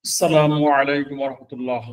আসসালামু আলাইকুম ওয়া রাহমাতুল্লাহ।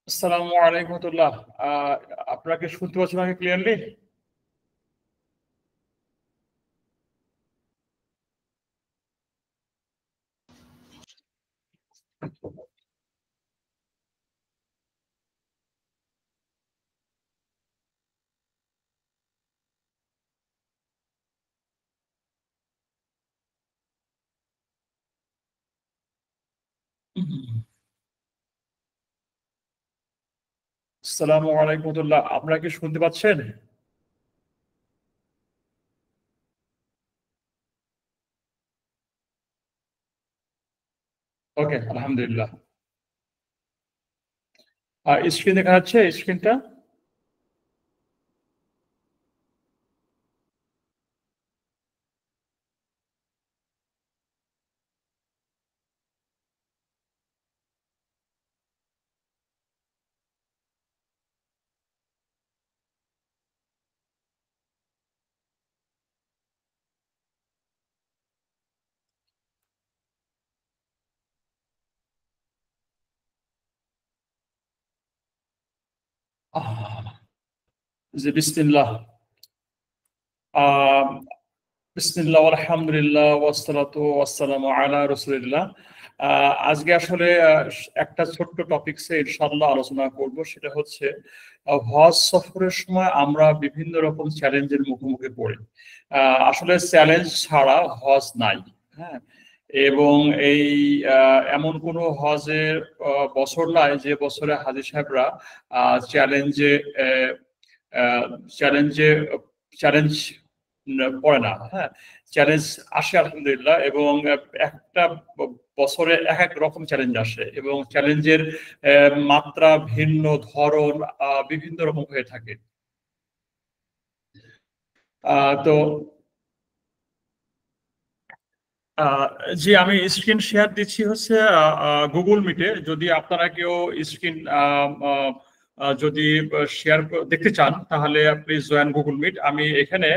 আসসালামু আলাইকুম ওয়া রাহমাতুল্লাহ। আ আপনারা কি শুনতে পাচ্ছেন আমাকে ক্লিয়ারলি? আসসালামু আলাইকুম ওয়া রাহমাতুল্লাহ। আপনারা কি শুনতে পাচ্ছেন? ওকে, আলহামদুলিল্লাহ। স্ক্রিন দেখা যাচ্ছে স্ক্রিনটা? আহ জি, বিসমিল্লাহ। আ বিসমিল্লাহ আলহামদুলিল্লাহ ওয়াসসালাতু ওয়াসসালামু আলা রাসূলিল্লাহ। আ আজকে আসলে একটা ছোট্ট টপিকসে ইনশাআল্লাহ আলোচনা করব। সেটা হচ্ছে হজ সফরের সময় আমরা বিভিন্ন রকম চ্যালেঞ্জের মুখোমুখি পড়ি। আ আসলে চ্যালেঞ্জ ছাড়া হজ নাই। হ্যাঁ? এবং এই আ এমন কোনো হজের বছর নাই যে বছরে হাজী সাহেবরা আ চ্যালেঞ্জে অ্যা আ চ্যালেঞ্জে চ্যালেঞ্জ পড়ে না। হ্যাঁ? চ্যালেঞ্জ আসে আলহামদুলিল্লাহ এবং একটা বছরে একেক রকম চ্যালেঞ্জ আসে এবং চ্যালেঞ্জের মাত্রা ভিন্ন, ধরন বিভিন্ন রকম হয়ে থাকে। আ তো আ জি, আমি স্ক্রিন শেয়ার দিচ্ছি হচ্ছে Google Meet এ। যদি আপনারা কেউ স্ক্রিন আ আ যদি শেয়ার দেখতে চান তাহলে প্লিজ জয়েন Google Meet। আমি এখানে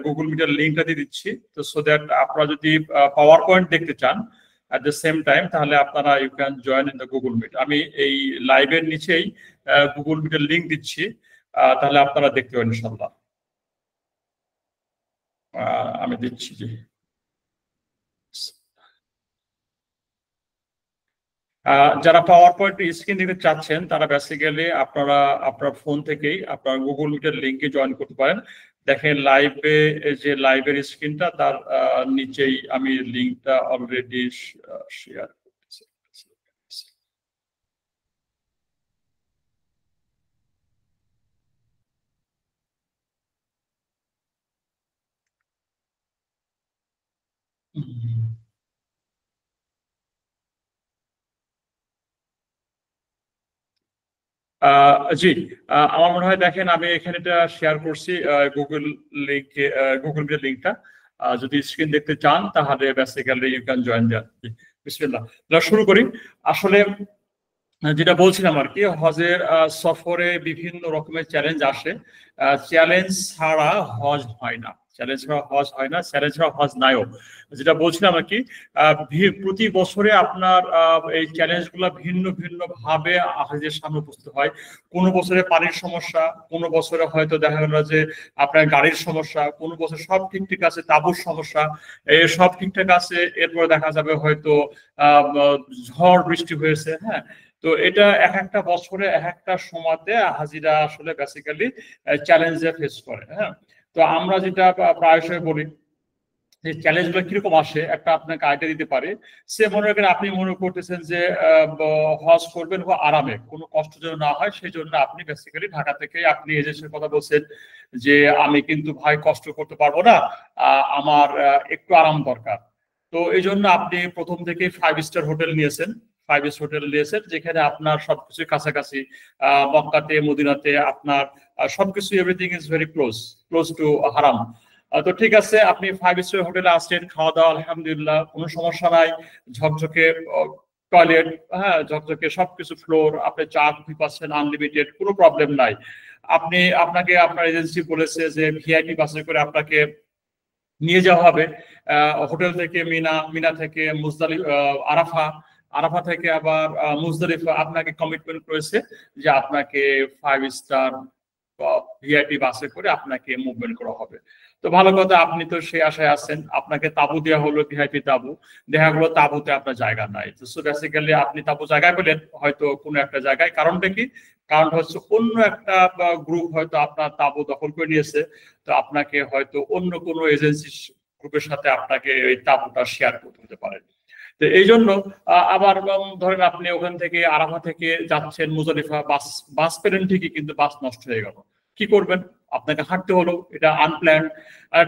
Google Meet এর লিংকটা দিয়ে দিচ্ছি। তো সো দ্যাট আপনারা যদি পাওয়ার পয়েন্ট দেখতে চান এট দ্য সেম টাইম তাহলে আপনারা you can join in the Google Meet। আমি এই লাইভের নিচেই Google Meet এর লিংক দিচ্ছি। তাহলে আপনারা দেখতে পাবেন ইনশাআল্লাহ। আ আমি দিচ্ছি জি। যারা পাওয়ার পয়েন্ট স্ক্রিন দিতে চাচ্ছেন তারা বেসিক্যালি আপনারা আপনার ফোন থেকেই আপনার গুগল মিটের লিংকে জয়েন করতে পারেন। দেখেন লাইভে যে লাইভের স্ক্রিনটা তার নিচেই আমি লিংকটা অলরেডি শেয়ার করতেছি। জি, আমার মনে হয় দেখেন আমি এখানে এটা শেয়ার করছি গুগল লিংকে গুগল মিটের লিংকটা। যদি স্ক্রিন দেখতে চান তাহলে basically you can join that. বিসমিল্লাহ। তাহলে শুরু করি। আসলে যেটা বলছিলাম আরকি হজের সফরে বিভিন্ন রকমের চ্যালেঞ্জ আসে। চ্যালেঞ্জ ছাড়া হজ হয় না। চ্যালেঞ্জ ছাড়া হজ হয় না, চ্যালেঞ্জ ছাড়া হজ নাইও। যেটা বলছিলাম আরকি আ প্রতি বছরে আপনার এই চ্যালেঞ্জ গুলা ভিন্ন, ভিন্ন ভাবে হাজের সামনে উপস্থিত হয়। কোন বছরে পানির সমস্যা, কোন বছরে হয়তো দেখা গেল যে আপনার গাড়ির সমস্যা, কোন বছর সব ঠিক আছে, তাঁবুর সমস্যা, সব ঠিকঠাক আছে। এরপরে দেখা যাবে হয়তো আ ব ঝড় বৃষ্টি হয়েছে, হ্যাঁ? তো এটা একেকটা বছরে একেকটা সময়তে হাজিরা আসলে বেসিক্যালি চ্যালেঞ্জ এ ফেস করে। হ্যাঁ? তো আমরা যেটা প্রায়শই বলি যে চ্যালেঞ্জগুলো কিরকম আসে একটা আপনাকে আইডিয়া দিতে পারে। সে মনে করেন আপনি মনে করতেছেন যে হজ করবেন বা আরামে, কোনো কষ্ট যেন না হয়, সেই জন্য আপনি বেসিক্যালি ঢাকা থেকে আপনি এজেন্সির কথা বলছেন যে আমি কিন্তু ভাই কষ্ট করতে পারবো না, আমার একটু আরাম দরকার। তো এই জন্য আপনি প্রথম থেকে 5 স্টার হোটেল নিয়েছেন, 5 স্টার হোটেল নিয়েছেন যেখানে আপনার সবকিছু কাছাকাছি, মক্কাতে মদিনাতে আপনার সবকিছু, everything is very close, close two হারাম। তো ঠিক আছে, আপনি 5 স্টার হোটেলে আসছেন, খাওয়া দাওয়া আলহামদুলিল্লাহ কোনো সমস্যা নাই, ঝকঝকে টয়লেট, হ্যাঁ ঝকঝকে সবকিছু, ফ্লোর, আপনি চা কফি পাচ্ছেন আনলিমিটেড, কোনো প্রবলেম নাই। আপনাকে আপনার এজেন্সি বলেছে যে ভিআইপি বাসে করে আপনাকে নিয়ে যাওয়া হবে হোটেল থেকে মিনা, মিনা থেকে আরাফা, আরাফা থেকে আবার মুজদালিফা। আপনাকে কমিটমেন্ট করেছে যে আপনাকে 5 স্টার ভিআইপি বাসে করে আপনাকে মুভমেন্ট করা হবে। তো ভালো কথা, আপনি তো সেই আশায় আছেন, আপনাকে তাবু দেওয়া হলো, ভিআইপি তাবু দেখা গেলো, তাবুতে আপনার জায়গা নাই। তো সো বেসিক্যালি আপনি তাবু জায়গায় পেলেন হয়তো কোনো একটা জায়গায়, কারণটা কি? কারণ হচ্ছে অন্য একটা গ্রুপ হয়তো আপনার তাবু দখল করে নিয়েছে, তো আপনাকে হয়তো অন্য কোনো এজেন্সি গ্রুপের সাথে আপনাকে ওই তাবুটা শেয়ার করতে হতে পারে। তো এই জন্য আবার ধরেন আপনি ওখান থেকে আরাফা থেকে যাচ্ছেন মুজদালিফা, বাস বাস পেলেন ঠিকই, কিন্তু বাস নষ্ট হয়ে গেল, কি করবেন? আপনাকে হাঁটতে হলো, এটা আনপ্ল্যান্ড।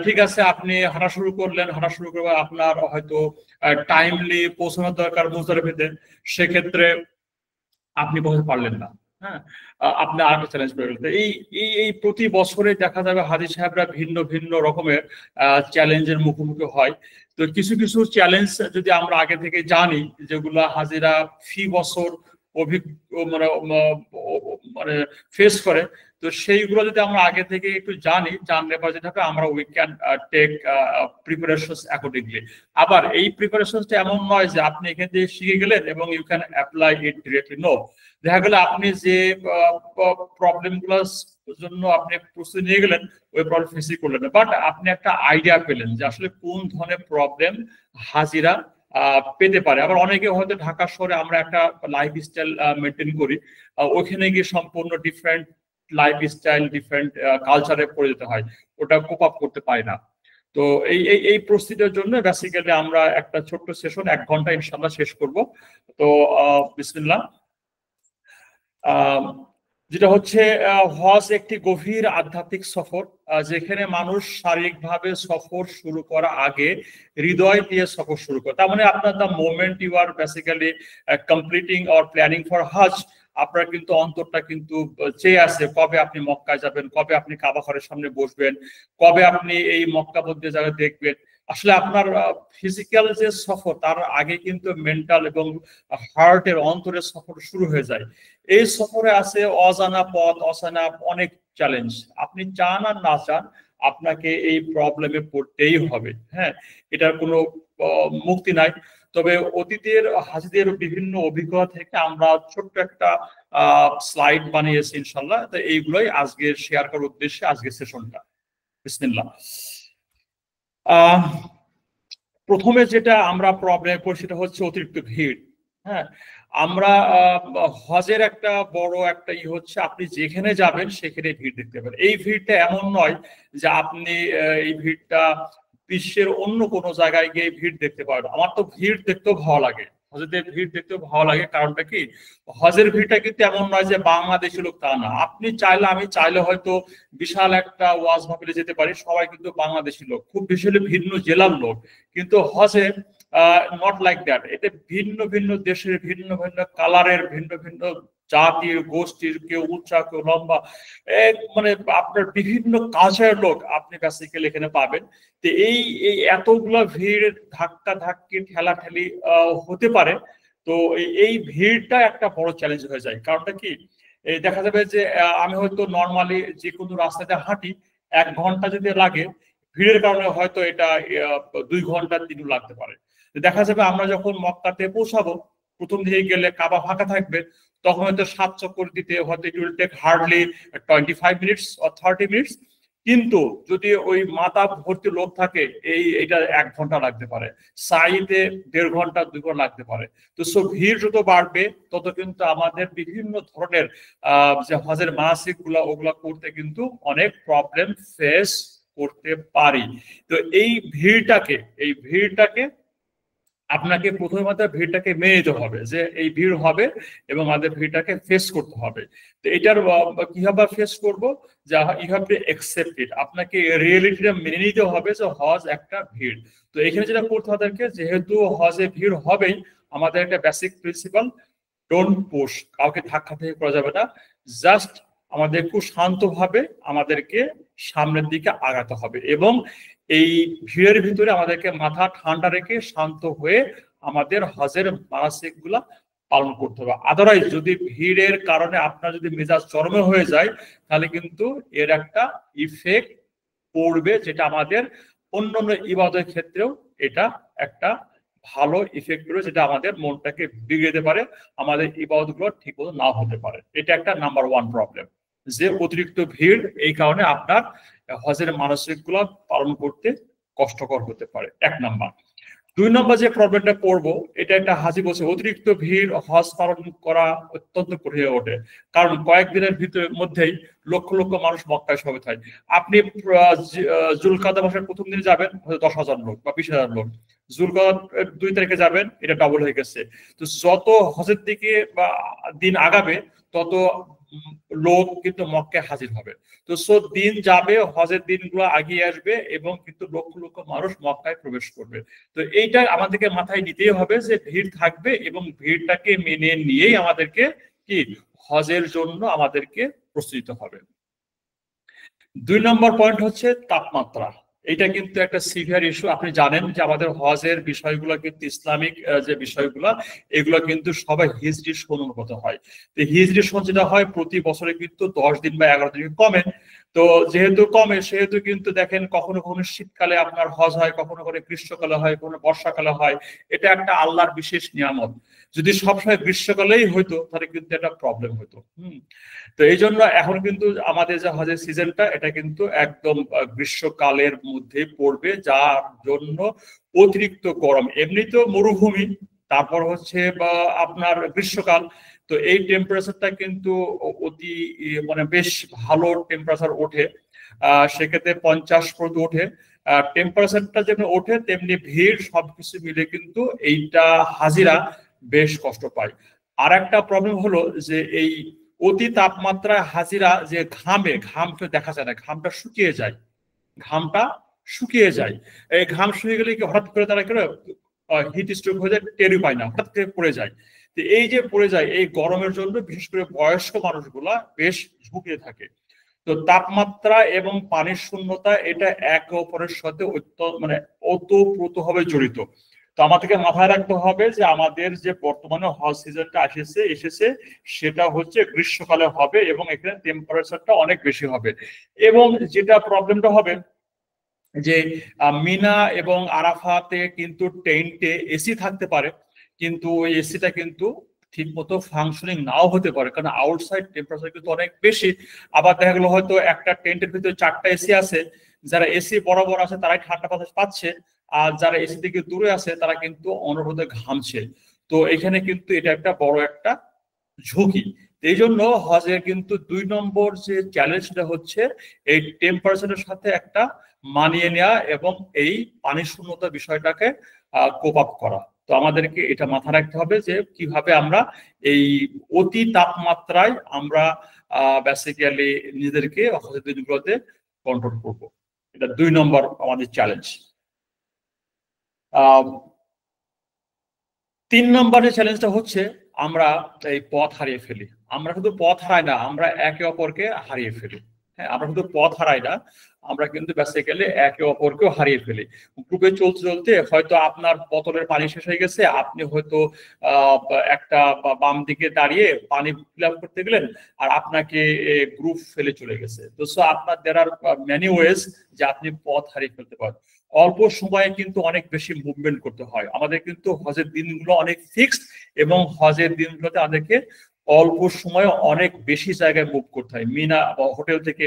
ঠিক আছে, আপনি হাঁটা শুরু করলেন, হাঁটা শুরু করবে, আপনার হয়তো টাইমলি পৌঁছানোর দরকার মুজদালিফাতে, সেক্ষেত্রে আপনি পৌঁছতে পারলেন না। হ্যাঁ, আপনি আরেকটা চ্যালেঞ্জ পেয়ে গেলেন। এই এই এই প্রতি বছরে দেখা যাবে হাজী সাহেবরা ভিন্ন ভিন্ন রকমের চ্যালেঞ্জের মুখোমুখি হয়। তো কিছু কিছু চ্যালেঞ্জ যদি আমরা আগে থেকে জানি, যেগুলো হাজিরা ফি বছর অভিজ্ঞ মানে মানে ফেস করে, তো সেইগুলো যদি আমরা আগে থেকে একটু জানি, জানলে পরে যেটা হবে আমরা we can take preparations accordingly. আবার এই প্রিপারেশনসটা এমন নয় যে আপনি এখান থেকে শিখে গেলেন এবং you can apply it directly. No, দেখা গেল আপনি যে প্রবলেম গুলোর জন্য আপনি প্রস্তুতি নিয়ে গেলেন ওই প্রবলেম ফেসই করলেন না, বাট আপনি একটা আইডিয়া পেলেন যে আসলে কোন ধরনের প্রবলেম হাজিরা পেতে পারে। আবার অনেকে হয়তো ঢাকা শহরে আমরা একটা লাইফস্টাইল মেনটেন করি, ওখানে গিয়ে সম্পূর্ণ ডিফারেন্ট লাইফস্টাইল, ডিফারেন্ট কালচারে পড়ে যেতে হয়, ওটা কোপ আপ করতে পারি না। তো এই প্রস্তুতির জন্য বেসিক্যালি আমরা একটা ছোট্ট সেশন 1 ঘন্টা ইনশাল্লাহ শেষ করব। তো বিসমিল্লাহ। যেটা হচ্ছে হজ একটি গভীর আধ্যাত্মিক সফর, যেখানে মানুষ শারীরিকভাবে সফর শুরু করা আগে হৃদয় দিয়ে সফর শুরু করে। তার মানে আপনার the moment you are basically completing or planning for Hajj, আপনার কিন্তু অন্তরটা কিন্তু চেয়ে আছে কবে আপনি মক্কায় যাবেন, কবে আপনি কাবা ঘরের সামনে বসবেন, কবে আপনি এই মক্কাবদ্ধ জায়গা দেখবেন। আসলে আপনার ফিজিক্যাল যে সফর, তার আগে কিন্তু মেন্টাল এবং হার্টের, অন্তরের সফর শুরু হয়ে যায়। এই সফরে আছে অজানা পথ, অজানা অনেক চ্যালেঞ্জ। আপনি চান আর না চান আপনাকে এই প্রবলেমে পড়তেই হবে। হ্যাঁ, এটার কোনো মুক্তি নাই। তবে অতীতের হাজিদের বিভিন্ন অভিজ্ঞতা থেকে আমরা ছোট্ট একটা স্লাইড বানিয়েছি ইনশাল্লাহ, তো এইগুলোই আজকে শেয়ার করার উদ্দেশ্যে আজকে সেশনটা। বিসমিল্লাহ। প্রথমে যেটা আমরা প্রবলেম করি সেটা হচ্ছে অতিরিক্ত ভিড়। হ্যাঁ, আমরা হজের একটা বড় একটা হচ্ছে আপনি যেখানে যাবেন সেখানে ভিড় দেখতে পাবেন। এই ভিড়টা এমন নয় যে আপনি এই ভিড়টা বিশ্বের অন্য কোনো জায়গায় গিয়ে ভিড় দেখতে পাবেন। আমার তো ভিড় দেখতেও ভালো লাগে, হজের ভিড় দেখতেও ভালো লাগে। কারণটা কি, হজের ভিড়টা কিন্তু এমন নয় যে বাংলাদেশি লোক, তা না। আপনি চাইলে, আমি চাইলে হয়তো বিশাল একটা ওয়াজ মাহফিলে যেতে পারি, সবাই কিন্তু বাংলাদেশি লোক, খুব বেশি হলে ভিন্ন জেলার লোক। কিন্তু হজে নট লাইক দ্যাট। এটা ভিন্ন ভিন্ন দেশের, ভিন্ন ভিন্ন কালারের, ভিন্ন ভিন্ন জাতির, গোষ্ঠীর, কেউ উঁচা কেউ লম্বা, মানে আপনার বিভিন্ন কালচারের লোক আপনি বেসিক্যালি এখানে পাবেন। তো এই এতগুলো ভিড়, ধাক্কা ধাক্কি, ঠেলাঠেলি হতে পারে। তো এই ভিড়টা একটা বড় চ্যালেঞ্জ হয়ে যায়। কারণটা কি, এই দেখা যাবে যে আমি হয়তো নর্মালি যে কোনো রাস্তাতে হাঁটি 1 ঘন্টা যদি লাগে, ভিড়ের কারণে হয়তো এটা 2 ঘন্টা 3 লাগতে পারে। দেখা যাবে আমরা যখন মক্কাতে পৌঁছাবো, প্রথম দিকে গেলে কাবা ফাঁকা থাকবে, তখন হয়তো 7 চক্কর দিতে হয়তো it will take hardly 25 minutes or 30 minutes. কিন্তু যদি ওই মাথা ভর্তি লোক থাকে, এইটা 1 ঘন্টা লাগতে পারে, সাইতে 1.5 ঘন্টা 2 ঘন্টা লাগতে পারে। তো ভিড় যত বাড়বে তত কিন্তু আমাদের বিভিন্ন ধরনের যে হজের মানাসিক গুলা, ওগুলা করতে কিন্তু অনেক প্রবলেম ফেস করতে পারি। তো এই ভিড়টাকে আপনাকে প্রথমে মাত্রা ভিড়টাকে মেনে নিতে হবে যে এই ভিড় হবে এবং আমাদের ভিড়টাকে ফেস করতে হবে। তো এটার কিভাবে ফেস করব, যা you have to accept it, আপনাকে রিয়েলিটিটা মেনে নিতে হবে যে হজ একটা ভিড়। তো এখানে যেটা করতে হবে যেহেতু হজে ভিড় হবেই, আমাদের একটা বেসিক প্রিন্সিপাল, ডোন্ট পুশ, কাউকে ধাক্কা থেকে করা যাবে না, জাস্ট আমাদের খুব শান্তভাবে আমাদেরকে সামনের দিকে আগাতে হবে এবং এই ভিড়ের ভিতরে আমাদেরকে মাথা ঠান্ডা রেখে শান্ত হয়ে আমাদের হজের মানাসিক গুলা পালন করতে হবে। আদারওয়াইজ যদি ভিড়ের কারণে আপনার যদি মেজাজ চরমে হয়ে যায়, তাহলে কিন্তু এর একটা ইফেক্ট পড়বে, যেটা আমাদের অন্যান্য ইবাদতের ক্ষেত্রেও এটা একটা ভালো ইফেক্ট পড়বে, যেটা আমাদের মনটাকে বিগড়ে দিতে পারে, আমাদের ইবাদতগুলো ঠিক মতো নাও হতে পারে। এটা একটা নাম্বার ওয়ান প্রবলেম, যে অতিরিক্ত ভিড় এই কারণে আপনার হজের মানসিক গুলো পালন করতে কষ্টকর হতে পারে, 1 নাম্বার। 2 নম্বর যে প্রবলেমটা পড়বো, এটা একটা হাজি বলছে অতিরিক্ত ভিড় হজ পালন করা অত্যন্ত কঠিন হয়ে ওঠে, কারণ কয়েকদিনের মধ্যেই লক্ষ লক্ষ মানুষ মক্কায় সমবেত হয়। আপনি জুলকাদা মাসের প্রথম দিনে যাবেন, হয়তো 10,000 লোক বা 20,000 লোক, জুলকাদা 2 তারিখে যাবেন, এটা ডবল হয়ে গেছে। তো যত হজের দিকে বা দিন আগাবে, তত লোক কিন্তু মক্কায় হাজির হবে। তো দিন যাবে, হজের দিনগুলো আগিয়ে আসবে এবং কিন্তু লক্ষ লক্ষ মানুষ মক্কায় প্রবেশ করবে। তো এইটা আমাদেরকে মাথায় নিতেই হবে যে ভিড় থাকবে এবং ভিড়টাকে মেনে নিয়েই আমাদেরকে কি হজের জন্য আমাদেরকে প্রস্তুত হবে। 2 নম্বর পয়েন্ট হচ্ছে তাপমাত্রা। এটা কিন্তু একটা সিভিয়ার ইস্যু। আপনি জানেন যে আমাদের হজের বিষয়গুলো কিন্তু ইসলামিক যে বিষয়গুলো, এগুলো কিন্তু সবাই হিজরি সন অনুগত হয়। তো হিজরি সন যেটা হয় প্রতি বছরে কিন্তু 10 দিন বা 11 দিন কমে। তো যেহেতু কমে, সেহেতু কিন্তু দেখেন কখনো কখনো শীতকালে আপনার হজ হয়, কখনো কখনো গ্রীষ্মকালে হয়, কখনো বর্ষাকালে হয়। এটা একটা আল্লাহর বিশেষ নিয়ামত। যদি সবসময় গ্রীষ্মকালেই হইতো, তাহলে কিন্তু একটা প্রবলেম হতো। তো এই জন্য এখন কিন্তু আমাদের যে হজের সিজনটা, এটা কিন্তু একদম গ্রীষ্মকালের মধ্যে পড়বে, যার জন্য অতিরিক্ত গরম। এমনিতেও মরুভূমি, তারপর হচ্ছে বা আপনার গ্রীষ্মকাল, তো এই টেম্পারেচারটা কিন্তু অতি মানে বেশ ভালো টেম্পারেচার ওঠে। সেক্ষেত্রে 50 পর্যন্ত ওঠে। টেম্পারেচারটা যেমন ওঠে, তেমনি ভিড়, সবকিছু মিলে কিন্তু এইটা হাজিরা বেশ কষ্ট পায়। আর একটা প্রবলেম হলো যে এই অতি তাপমাত্রায় হাজিরা যে ঘামটা দেখা যায় না, ঘামটা শুকিয়ে যায়, ঘামটা শুকিয়ে যায়। এই ঘাম শুকিয়ে গেলে কি হঠাৎ করে তারা হিট স্ট্রোক হয়ে যায়, টেরই পায় না, হঠাৎ করে পড়ে যায়। তো এই যে পড়ে যায়, এই গরমের জন্য বিশেষ করে বয়স্ক মানুষগুলা বেশ ঝুঁকিয়ে থাকে। তো তাপমাত্রা এবং পানির শূন্যতা, এটা একে অপরের সাথে মানে ওতপ্রোতভাবে জড়িত। তো আমাদেরকে মাথায় রাখতে হবে যে আমাদের যে বর্তমানে হজ সিজনটা এসেছে, সেটা হচ্ছে গ্রীষ্মকালে হবে এবং এখানে টেম্পারেচারটা অনেক বেশি হবে। এবং যেটা প্রবলেমটা হবে যে মিনা এবং আরাফাতে কিন্তু টেন্টে এসি থাকতে পারে, কিন্তু ওই এসিটা কিন্তু ঠিক মতো ফাংশনিং নাও হতে পারে, কারণ আউটসাইড টেম্পারেচার কিন্তু অনেক বেশি। আবার দেখা গেলো হয়তো একটা টেন্টের ভিতরে 4টা এসি আছে, যারা এসি বরাবর আছে তারাই ঠান্ডা বাতাস পাচ্ছে, আর যারা এসি থেকে দূরে আছে তারা কিন্তু অনবরত ঘামছে। তো এখানে কিন্তু এটা একটা বড় একটা ঝুঁকি। এই জন্য হজের কিন্তু 2 নম্বর যে চ্যালেঞ্জটা হচ্ছে এই টেম্পারেচারের সাথে একটা মানিয়ে নেওয়া এবং এই পানি শূন্যতা বিষয়টাকে কোপ আপ করা। তো আমাদেরকে এটা মাথায় রাখতে হবে যে কিভাবে আমরা এই অতি তাপমাত্রায় আমরা বেসিক্যালি নিজেদেরকে হজের দিনগুলোতে কন্ট্রোল করব। এটা 2 নম্বর আমাদের চ্যালেঞ্জ। 3 নম্বরের চ্যালেঞ্জটা হচ্ছে আমরা এই পথ হারিয়ে ফেলি। আমরা শুধু পথ হারাই না, আমরা একে অপরকে হারিয়ে ফেলি। হ্যাঁ, আমরা শুধু পথ হারাই না, আমরা কিন্তু বেসিক্যালি একে অপরকেও হারিয়ে ফেলি। গ্রুপে চলতে চলতে হয়তো আপনার বোতলের পানি শেষ হয়ে গেছে, আপনি হয়তো একটা বাম দিকে দাঁড়িয়ে পানি ফিল আপ করতে গেলেন, আর আপনাকে গ্রুপ ফেলে চলে গেছে। তো আপনার দেয়ার আর মেনি ওয়েজ যে আপনি পথ হারিয়ে ফেলতে পারেন। অল্প সময়ে কিন্তু অনেক বেশি মুভমেন্ট করতে হয়। আমাদের কিন্তু হজের দিনগুলো অনেক ফিক্সড এবং হজের দিনগুলোতে আমাদেরকে অল্প সময়ে অনেক বেশি জায়গায় মুভ করতে হয়। মিনা হোটেল থেকে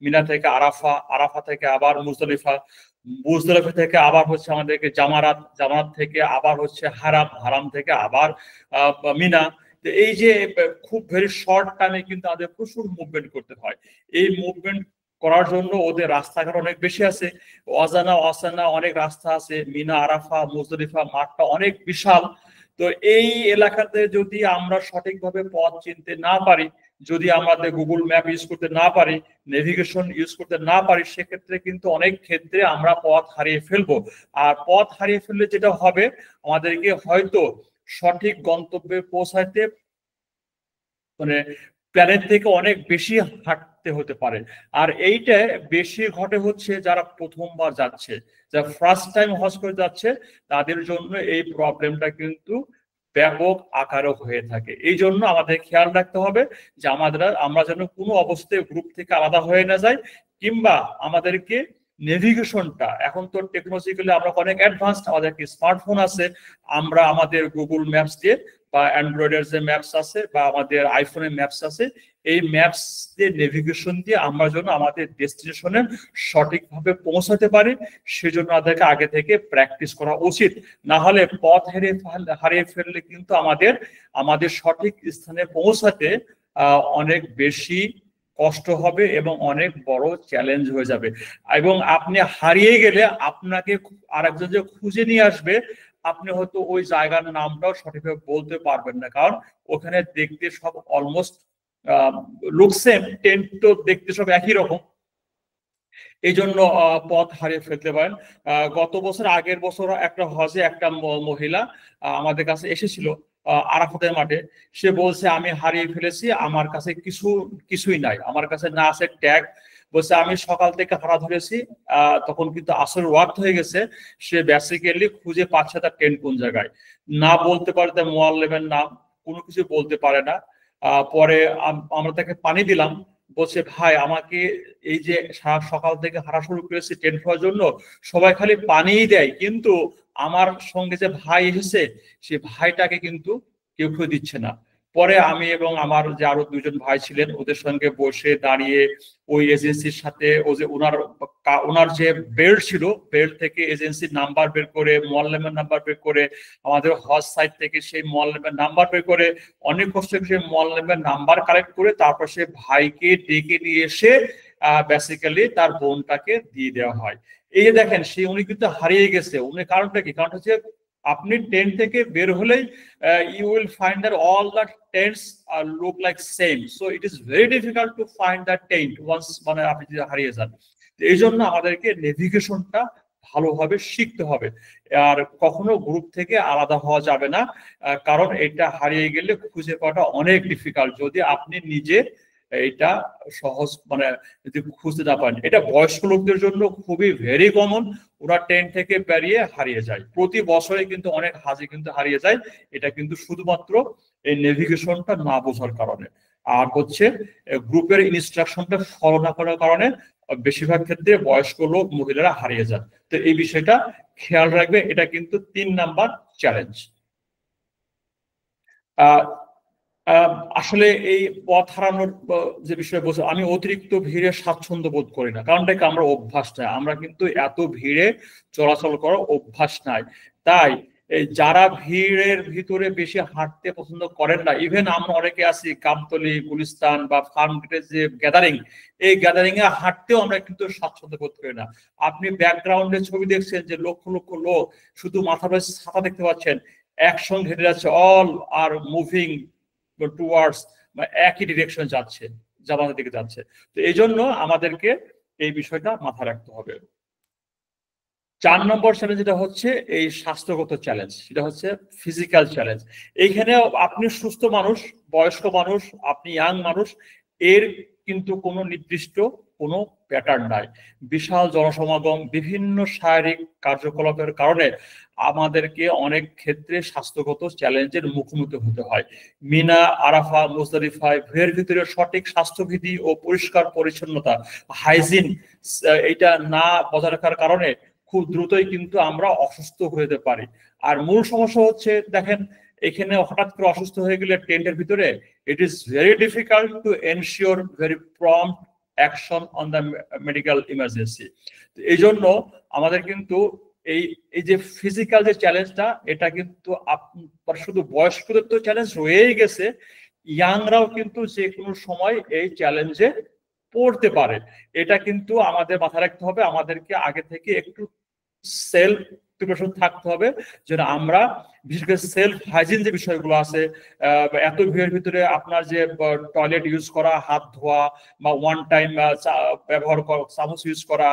মিনা থেকে আরাফা, আরাফা থেকে আবার মুজদালিফা, মুজদালিফা থেকে আবার হচ্ছে আমাদেরকে জামারাত থেকে আবার হচ্ছে হারাম থেকে আবার মিনা। তো এই যে খুব ভেরি শর্ট টাইমে কিন্তু আমাদের প্রচুর মুভমেন্ট করতে হয়। এই মুভমেন্ট করার জন্য ওদের রাস্তাঘাট অনেক বেশি আছে, অজানা অচেনা অনেক রাস্তা আছে, মিনা আরাফা মুজদলিফা মাঠটা অনেক বিশাল। তো এই এলাকাতে যদি আমরা সঠিকভাবে পথ চিনতে না পারি, যদি আমাদের গুগল ম্যাপ ইউজ করতে না পারি, নেভিগেশন ইউজ করতে না পারি, সেক্ষেত্রে কিন্তু অনেক ক্ষেত্রে আমরা পথ হারিয়ে ফেলবো। আর পথ হারিয়ে ফেললে যেটা হবে, আমাদেরকে হয়তো সঠিক গন্তব্যে পৌঁছাইতে মানে প্ল্যানের থেকে অনেক বেশি হাঁটতে হতে পারে। আর এইটা বেশি ঘটে হচ্ছে যারা প্রথমবার যাচ্ছে, যারা ফার্স্ট টাইম হজ করে যাচ্ছে, তাদের জন্য এই প্রবলেমটা কিন্তু ব্যাপক আকারে হয়ে থাকে। এই জন্য আমাদের খেয়াল রাখতে হবে যে আমরা যেন কোনো অবস্থায় গ্রুপ থেকে আলাদা হয়ে না যাই, কিংবা আমাদেরকে নেভিগেশনটা, এখন তো টেকনোলজিক্যালি আমরা অনেক অ্যাডভান্সড, আমাদের কি স্মার্টফোন আছে, আমরা আমাদের গুগল ম্যাপস দিয়ে বা অ্যান্ড্রয়েডের যে ম্যাপস আছে বা আমাদের আইফোনের ম্যাপস আছে, এই ম্যাপস দিয়ে নেভিগেশন দিয়ে আমরা যেন আমাদের ডেস্টিনেশনে সঠিকভাবে পৌঁছাতে পারি, সেজন্য আমাদেরকে আগে থেকে প্র্যাকটিস করা উচিত। না হলে পথ হারিয়ে ফেললে কিন্তু আমাদের সঠিক স্থানে পৌঁছাতে অনেক বেশি কষ্ট হবে এবং অনেক বড় চ্যালেঞ্জ হয়ে যাবে। এবং আপনি হারিয়ে গেলে আপনাকে আরেকজন যে খুঁজে নিয়ে আসবে, আপনি হয়তো ওই জায়গার নামটাও সঠিকভাবে বলতে পারবেন না, কারণ ওখানে দেখতে সব অলমোস্ট লুক সেম, টেন্ট তো দেখতে সব একই রকম। এই জন্য পথ হারিয়ে ফেলতে পারেন। গত বছর আগের বছর একটা হজে একটা মহিলা আমাদের কাছে এসেছিল আরাফাতের মাঠে। সে বলছে আমি হারিয়ে ফেলেছি, আমার কাছে কিছুই নাই, আমার কাছে না আছে ট্যাগ। বলছে আমি সকাল থেকে হারা ধরেছি, তখন কিন্তু আসর ওয়াক্ত হয়ে গেছে। সে বেসিক্যালি খুঁজে পাচ্ছে তার ট্রেন কোন জায়গায়, না বলতে পারে তার মুআল্লিমের নাম, কোনো কিছু বলতে পারে না। পরে আমরা তাকে পানি দিলাম। বলছে ভাই আমাকে এই যে সকাল থেকে হাঁটা শুরু করেছি ট্রেন খাওয়ার জন্য, সবাই খালি পানিই দেয়, কিন্তু আমার সঙ্গে যে ভাই এসেছে সে ভাইটাকে কিন্তু কেউ দিচ্ছে না। পরে আমি এবং আমার যে আরো দুজন ভাই ছিলেন, ওদের সঙ্গে বসে দাঁড়িয়ে ওই এজেন্সির সাথে ও যে ওনার যে বেল্ট ছিল, বেল্ট থেকে এজেন্সির নাম্বার বের করে, মুআল্লিমের নাম্বার বের করে, আমাদের হজ সাইট থেকে সেই মুআল্লিমের নাম্বার বের করে, অনেক কষ্ট করে সেই মুআল্লিমের নাম্বার কালেক্ট করে তারপর সে ভাইকে ডেকে নিয়ে এসে বেসিক্যালি তার বোনটাকে দিয়ে দেওয়া হয়। এই যে দেখেন, উনি কিন্তু হারিয়ে গেছে। উনি কারণটা কি? কারণ হচ্ছে আপনি টেন্ট থেকে বের হলেই you will find that all the tents look like same, so it is very difficult to find that tent once মানে আপনি যদি হারিয়ে যান। এই জন্য আমাদেরকে নেভিগেশনটা ভালোভাবে শিখতে হবে, আর কখনো গ্রুপ থেকে আলাদা হওয়া যাবে না, কারণ এটা হারিয়ে গেলে খুঁজে পাওয়াটা অনেক ডিফিকাল্ট যদি আপনি নিজে এটা সহজ মানে যদি খুঁজতে না পারেন। এটা বয়স্ক লোকদের জন্য খুবই ভেরি কমন, ওরা ট্রেন থেকে বেরিয়ে হারিয়ে যায়। প্রতি বছরে কিন্তু অনেক হাজি কিন্তু হারিয়ে যায়, এটা কিন্তু শুধুমাত্র এই নেভিগেশনটা না বোঝার কারণে, আর হচ্ছে গ্রুপের ইনস্ট্রাকশনটা ফলো না করার কারণে বেশিরভাগ ক্ষেত্রে বয়স্ক লোক মহিলারা হারিয়ে যান। তো এই বিষয়টা খেয়াল রাখবে, এটা কিন্তু 3 নাম্বার চ্যালেঞ্জ। আসলে এই পথ হারানোর যে বিষয়ে বলছি, আমি অতিরিক্ত ভিড়ে স্বাচ্ছন্দ্য বোধ করি না, কারণটা কি আমরা অভ্যাস নাই, আমরা কিন্তু এত ভিড়ে চলাচল করার অভ্যাস নাই। তাই যারা ভিড়ের ভিতরে বেশি হাঁটতে পছন্দ করেন না, ইভেন আমরা অনেকে আছি গাবতলী, গুলিস্তান বা ফার্ম গেটের যে গ্যাদারিং, এই গ্যাদারিং এ হাঁটতেও আমরা কিন্তু স্বাচ্ছন্দ্য বোধ করি না। আপনি ব্যাকগ্রাউন্ডে ছবি দেখছেন যে লক্ষ লক্ষ লোক, শুধু মাথার উপরে ছাতা দেখতে পাচ্ছেন, একসঙ্গে হেঁটে যাচ্ছে, অল আর মুভিং টুয়ার্ডস একই ডিরেকশন যাচ্ছে, জামাতের দিকে যাচ্ছে। তো এই জন্য আমাদেরকে এই বিষয়টা মাথায় রাখতে হবে। 4 নম্বর চ্যালেঞ্জ যেটা হচ্ছে এই স্বাস্থ্যগত চ্যালেঞ্জ, সেটা হচ্ছে ফিজিক্যাল চ্যালেঞ্জ। এইখানে আপনি সুস্থ মানুষ, বয়স্ক মানুষ, আপনি ইয়াং মানুষ, এর কিন্তু কোনো নির্দিষ্ট কোনো প্যাটার্ন নাই। বিশাল জনসমাগম, বিভিন্ন শারীরিক কার্যকলাপের কারণে আমাদেরকে অনেক ক্ষেত্রে স্বাস্থ্যগত চ্যালেঞ্জের মুখোমুখি হতে হয়। মিনা, আরাফা, মুজদালিফায় ভিড়ের ভিতরে সঠিক স্বাস্থ্যবিধি ও পরিষ্কার পরিচ্ছন্নতা, হাইজিন, এটা না বজায় রাখার কারণে খুব দ্রুতই কিন্তু আমরা অসুস্থ হয়ে যেতে পারি। আর মূল সমস্যা হচ্ছে দেখেন, এখানে হঠাৎ করে অসুস্থ হয়ে গেলে টেন্টের ভিতরে it is very difficult to ensure very prompt action on the medical emergency. এই জন্য আমাদের কিন্তু এই যে ফিজিক্যাল যে চ্যালেঞ্জটা, এটা কিন্তু শুধু বয়স্কদের তো চ্যালেঞ্জ রয়েই গেছে, ইয়াংরাও কিন্তু যে কোনো সময় এই চ্যালেঞ্জে পড়তে পারে। এটা কিন্তু আমাদের মাথায় রাখতে হবে, আমাদেরকে আগে থেকে একটু সেলফ প্রিপারেশন থাকতে হবে, যেন আমরা বিশেষ করে সেলফ হাইজিন যে বিষয়গুলো আছে, এত ভিড়ের ভিতরে আপনার যে টয়লেট ইউজ করা, হাত ধোয়া বা ওয়ান টাইম ব্যবহার করা, চামচ ইউজ করা,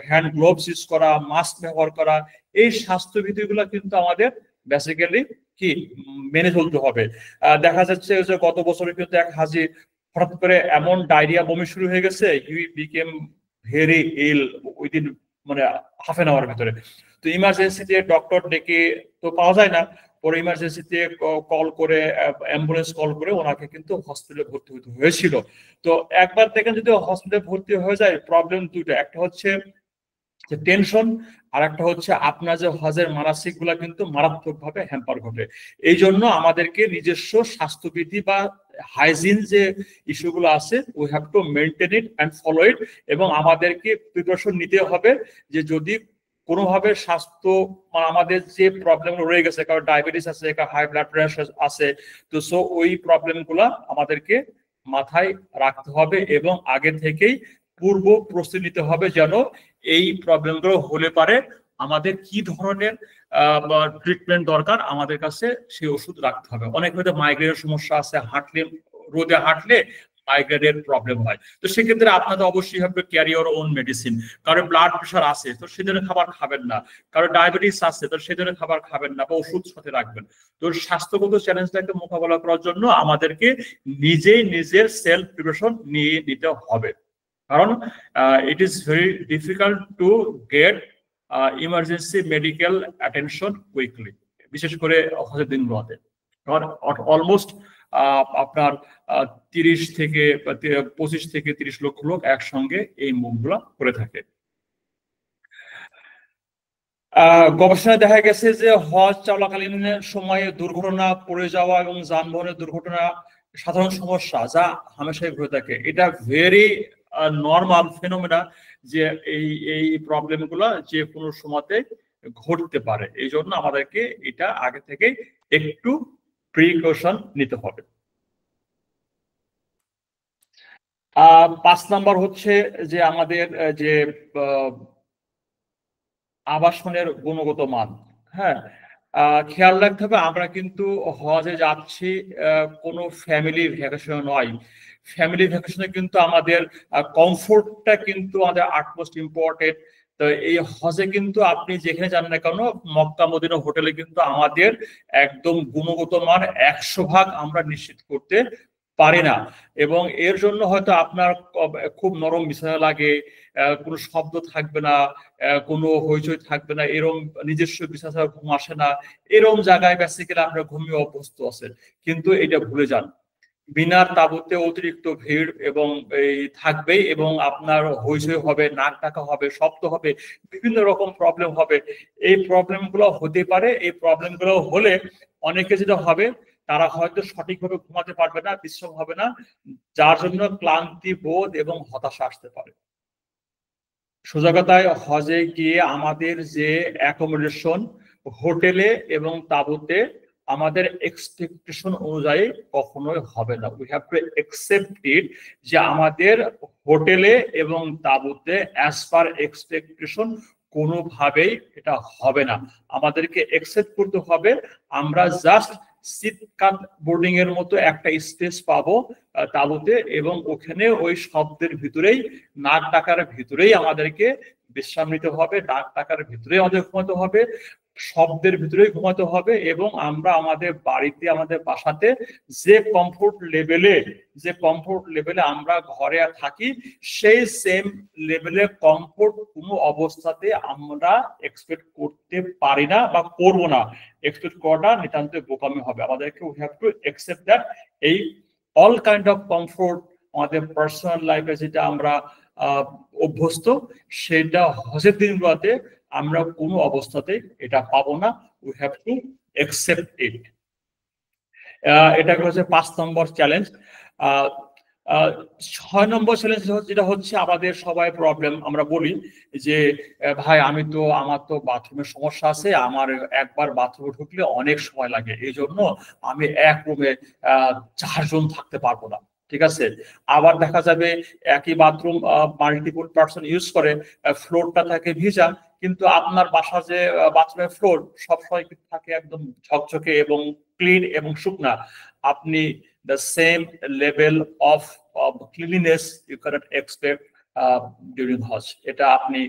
হ্যান্ড গ্লোভস ইউজ করা, মাস্ক ব্যবহার করা, এই স্বাস্থ্যবিধিগুলো কিন্তু আমাদের বেসিক্যালি কি মেনে চলতে হবে। দেখা যাচ্ছে যে গত বছরে কিন্তু এক হাজি হঠাৎ করে এমন ডায়রিয়া বমি শুরু হয়ে গেছে, he became very ill within মানে হাফ এন আওয়ার ভিতরে। তো ইমার্জেন্সিতে ডক্টর ডেকে তো পাওয়া যায় না, পরে ইমার্জেন্সিতে কল করে, অ্যাম্বুলেন্স কল করে ওনাকে কিন্তু হসপিটালে ভর্তি হতে হয়েছিল। তো একবার দেখেন যদি হসপিটালে ভর্তি হয়ে যায়, প্রবলেম দুটো, একটা হচ্ছে যে টেনশন, আর একটা হচ্ছে আপনার যে হজের মানসিক গুলা কিন্তু মারাত্মক ভাবে হ্যাম্পার ঘটে। এই জন্য আমাদেরকে নিজস্ব স্বাস্থ্যবিধি বা হাইজিন যে ইস্যুগুলো আছে, we have to maintain it and follow ইট, এবং আমাদেরকে প্রিপারেশন নিতে হবে যে যদি কোনোভাবে স্বাস্থ্য আমাদের যে প্রবলেম রয়ে গেছে, কারণ ডায়াবেটিস আছে, হাই ব্লাড প্রেশার আছে, তো সো ওই প্রবলেম গুলা আমাদেরকে মাথায় রাখতে হবে এবং আগে থেকেই পূর্ব প্রস্তুতি নিতে হবে, যেন এই প্রবলেমগুলো হলে পারে আমাদের কি ধরনের ট্রিটমেন্ট দরকার আমাদের কাছে সেই ওষুধ রাখতে হবে। অনেক হয়তো মাইগ্রেনের সমস্যা আছে, হাঁটলে, রোদে হাঁটলে মাইগ্রেনের প্রবলেম হয়, তো সেক্ষেত্রে আপনাদের অবশ্যই হবে ক্যারি ইওর ওন মেডিসিন। কারো ব্লাড প্রেশার আছে, তো সে ধরনের খাবার খাবেন না। কারো ডায়াবেটিস আছে, তো সে ধরনের খাবার খাবেন না বা ওষুধ সাথে রাখবেন। তো স্বাস্থ্যগত চ্যালেঞ্জটাকে মোকাবেলা করার জন্য আমাদেরকে নিজেই নিজের সেলফ প্রিপারেশন নিয়ে নিতে হবে। কারণ it is very difficult to get emergency medical attention quickly, বিশেষ করে হজের দিনগুলোতে। কারণ অলমোস্ট আপনার 30 থেকে 25 থেকে 30 লক্ষ লোক একসঙ্গে এই মুভগুলা করে থাকে। গবেষণায় দেখা গেছে যে হজ চলাকালীন সময়ে দুর্ঘটনা, পড়ে যাওয়া এবং যানবাহনের দুর্ঘটনা সাধারণ সমস্যা যা হামেশাই ঘটে থাকে। এটা ভেরি নর্মাল ফেনোমেনা যে এই প্রবলেম গুলা যে কোনো সময়তে ঘটতে পারে। এই জন্য আমাদেরকে এটা আগে থেকে একটু প্রিকশন নিতে হবে। 5 নাম্বার হচ্ছে যে আমাদের যে আবাসনের গুণগত মান। হ্যাঁ, খেয়াল রাখতে হবে আমরা কিন্তু হজে যাচ্ছি কোনো ফ্যামিলি ভ্যাকেশনে নয়। ফ্যামিলি ভ্যাকেশনে কিন্তু আমাদের কমফোর্টটা কিন্তু আমাদের আটমোস্ট ইম্পর্টেন্ট। তো এই হজে কিন্তু আপনি যেখানে যান না কেন, মক্কা মদিনা হোটেলে কিন্তু আমাদের একদম গুণগত মান 100% আমরা নিশ্চিত করতে পারি না, এবং এর জন্য হয়তো আপনার খুব নরম বিছানা লাগে, কোনো শব্দ থাকবে না, কোনো হইচই থাকবে না, এরকম নিজস্ব বিছানা ঘুম আসে না, এরকম জায়গায় বেসিক্যালি আপনার ঘুমিয়ে অভ্যস্ত আছেন। কিন্তু এটা ভুলে যান, বিনার তাবুতে অতিরিক্ত ভিড় এবং এই থাকবেই, এবং আপনার হইচই হবে, নাক ডাকা হবে, শব্দ হবে, বিভিন্ন রকম প্রবলেম হবে। এই প্রবলেম গুলো হতে পারে। এই প্রবলেম গুলো হলে অনেকে যেটা হবে, তারা হয়তো সঠিকভাবে ঘুমাতে পারবে না, বিশ্রাম হবে না, যার জন্য ক্লান্তি বোধ এবং হতাশা আসতে পারে। সোজা কথায় হজে গিয়ে আমাদের যে অ্যাকোমোডেশন, হোটেলে এবং তাঁবুতে আমাদের এক্সপেকটেশন অনুযায়ী কখনোই হবে না। উই হ্যাভ টু অ্যাকসেপ্ট ইট যে আমাদের হোটেলে এবং তাঁবুতে অ্যাজ পার এক্সপেকটেশন কোনোভাবেই এটা হবে না। আমাদেরকে অ্যাকসেপ্ট করতে হবে আমরা জাস্ট শীতকাল বোর্ডিং এর মতো একটা স্পেস পাবো তাঁবুতে, এবং ওখানে ওই শব্দের ভিতরেই, নাক ডাকার ভিতরেই আমাদেরকে বিশ্রাম নিতে হবে, নাক ডাকার ভিতরেই আমাদের ঘুমাতে হবে, শব্দের ভিতরেই ঘুমাতে হবে, এবং আমরা আমাদের বাড়িতে, আমাদের বাসাতে যে কমফোর্ট লেভেলে আমরা ঘরে থাকি, সেই সেম লেভেলে কমফোর্ট কোনো অবস্থাতে আমরা এক্সপেক্ট করতে পারি না বা করবো না। এক্সপেক্ট করাটা নিতান্ত বোকামি হবে। আমাদেরকে we have to accept that এই অল কাইন্ড অফ কমফোর্ট আমাদের পার্সোনাল লাইফে যেটা আমরা অভ্যস্ত, সেটা হজের দিনগুলোতে আমরা কোনো অবস্থাতে এটা পাবো না। উই হ্যাভ টু অ্যাকসেপ্ট ইট। এটা হচ্ছে 5 নম্বর চ্যালেঞ্জ। 6 নম্বর চ্যালেঞ্জ যেটা হচ্ছে আমাদের সবাই প্রবলেম, আমরা বলি যে ভাই আমার তো বাথরুমের সমস্যা আছে, আমার একবার বাথরুমে ঢুকলে অনেক সময় লাগে, এই জন্য আমি এক রুমে 4 জন থাকতে পারবো না। ঠিক আছে। আবার দেখা যাবে একই বাথরুম মাল্টিপল পারসন ইউজ করে, ফ্লোরটা থাকে ভিজা, কিন্তু আপনার বাসা যে বাথরুমের ফ্লোর সবসময় থাকে একদম ঝকঝকে এবং ক্লিন এবং শুকনা। আপনি the same level of cleanliness you cannot expect during Hajj. এটা আপনি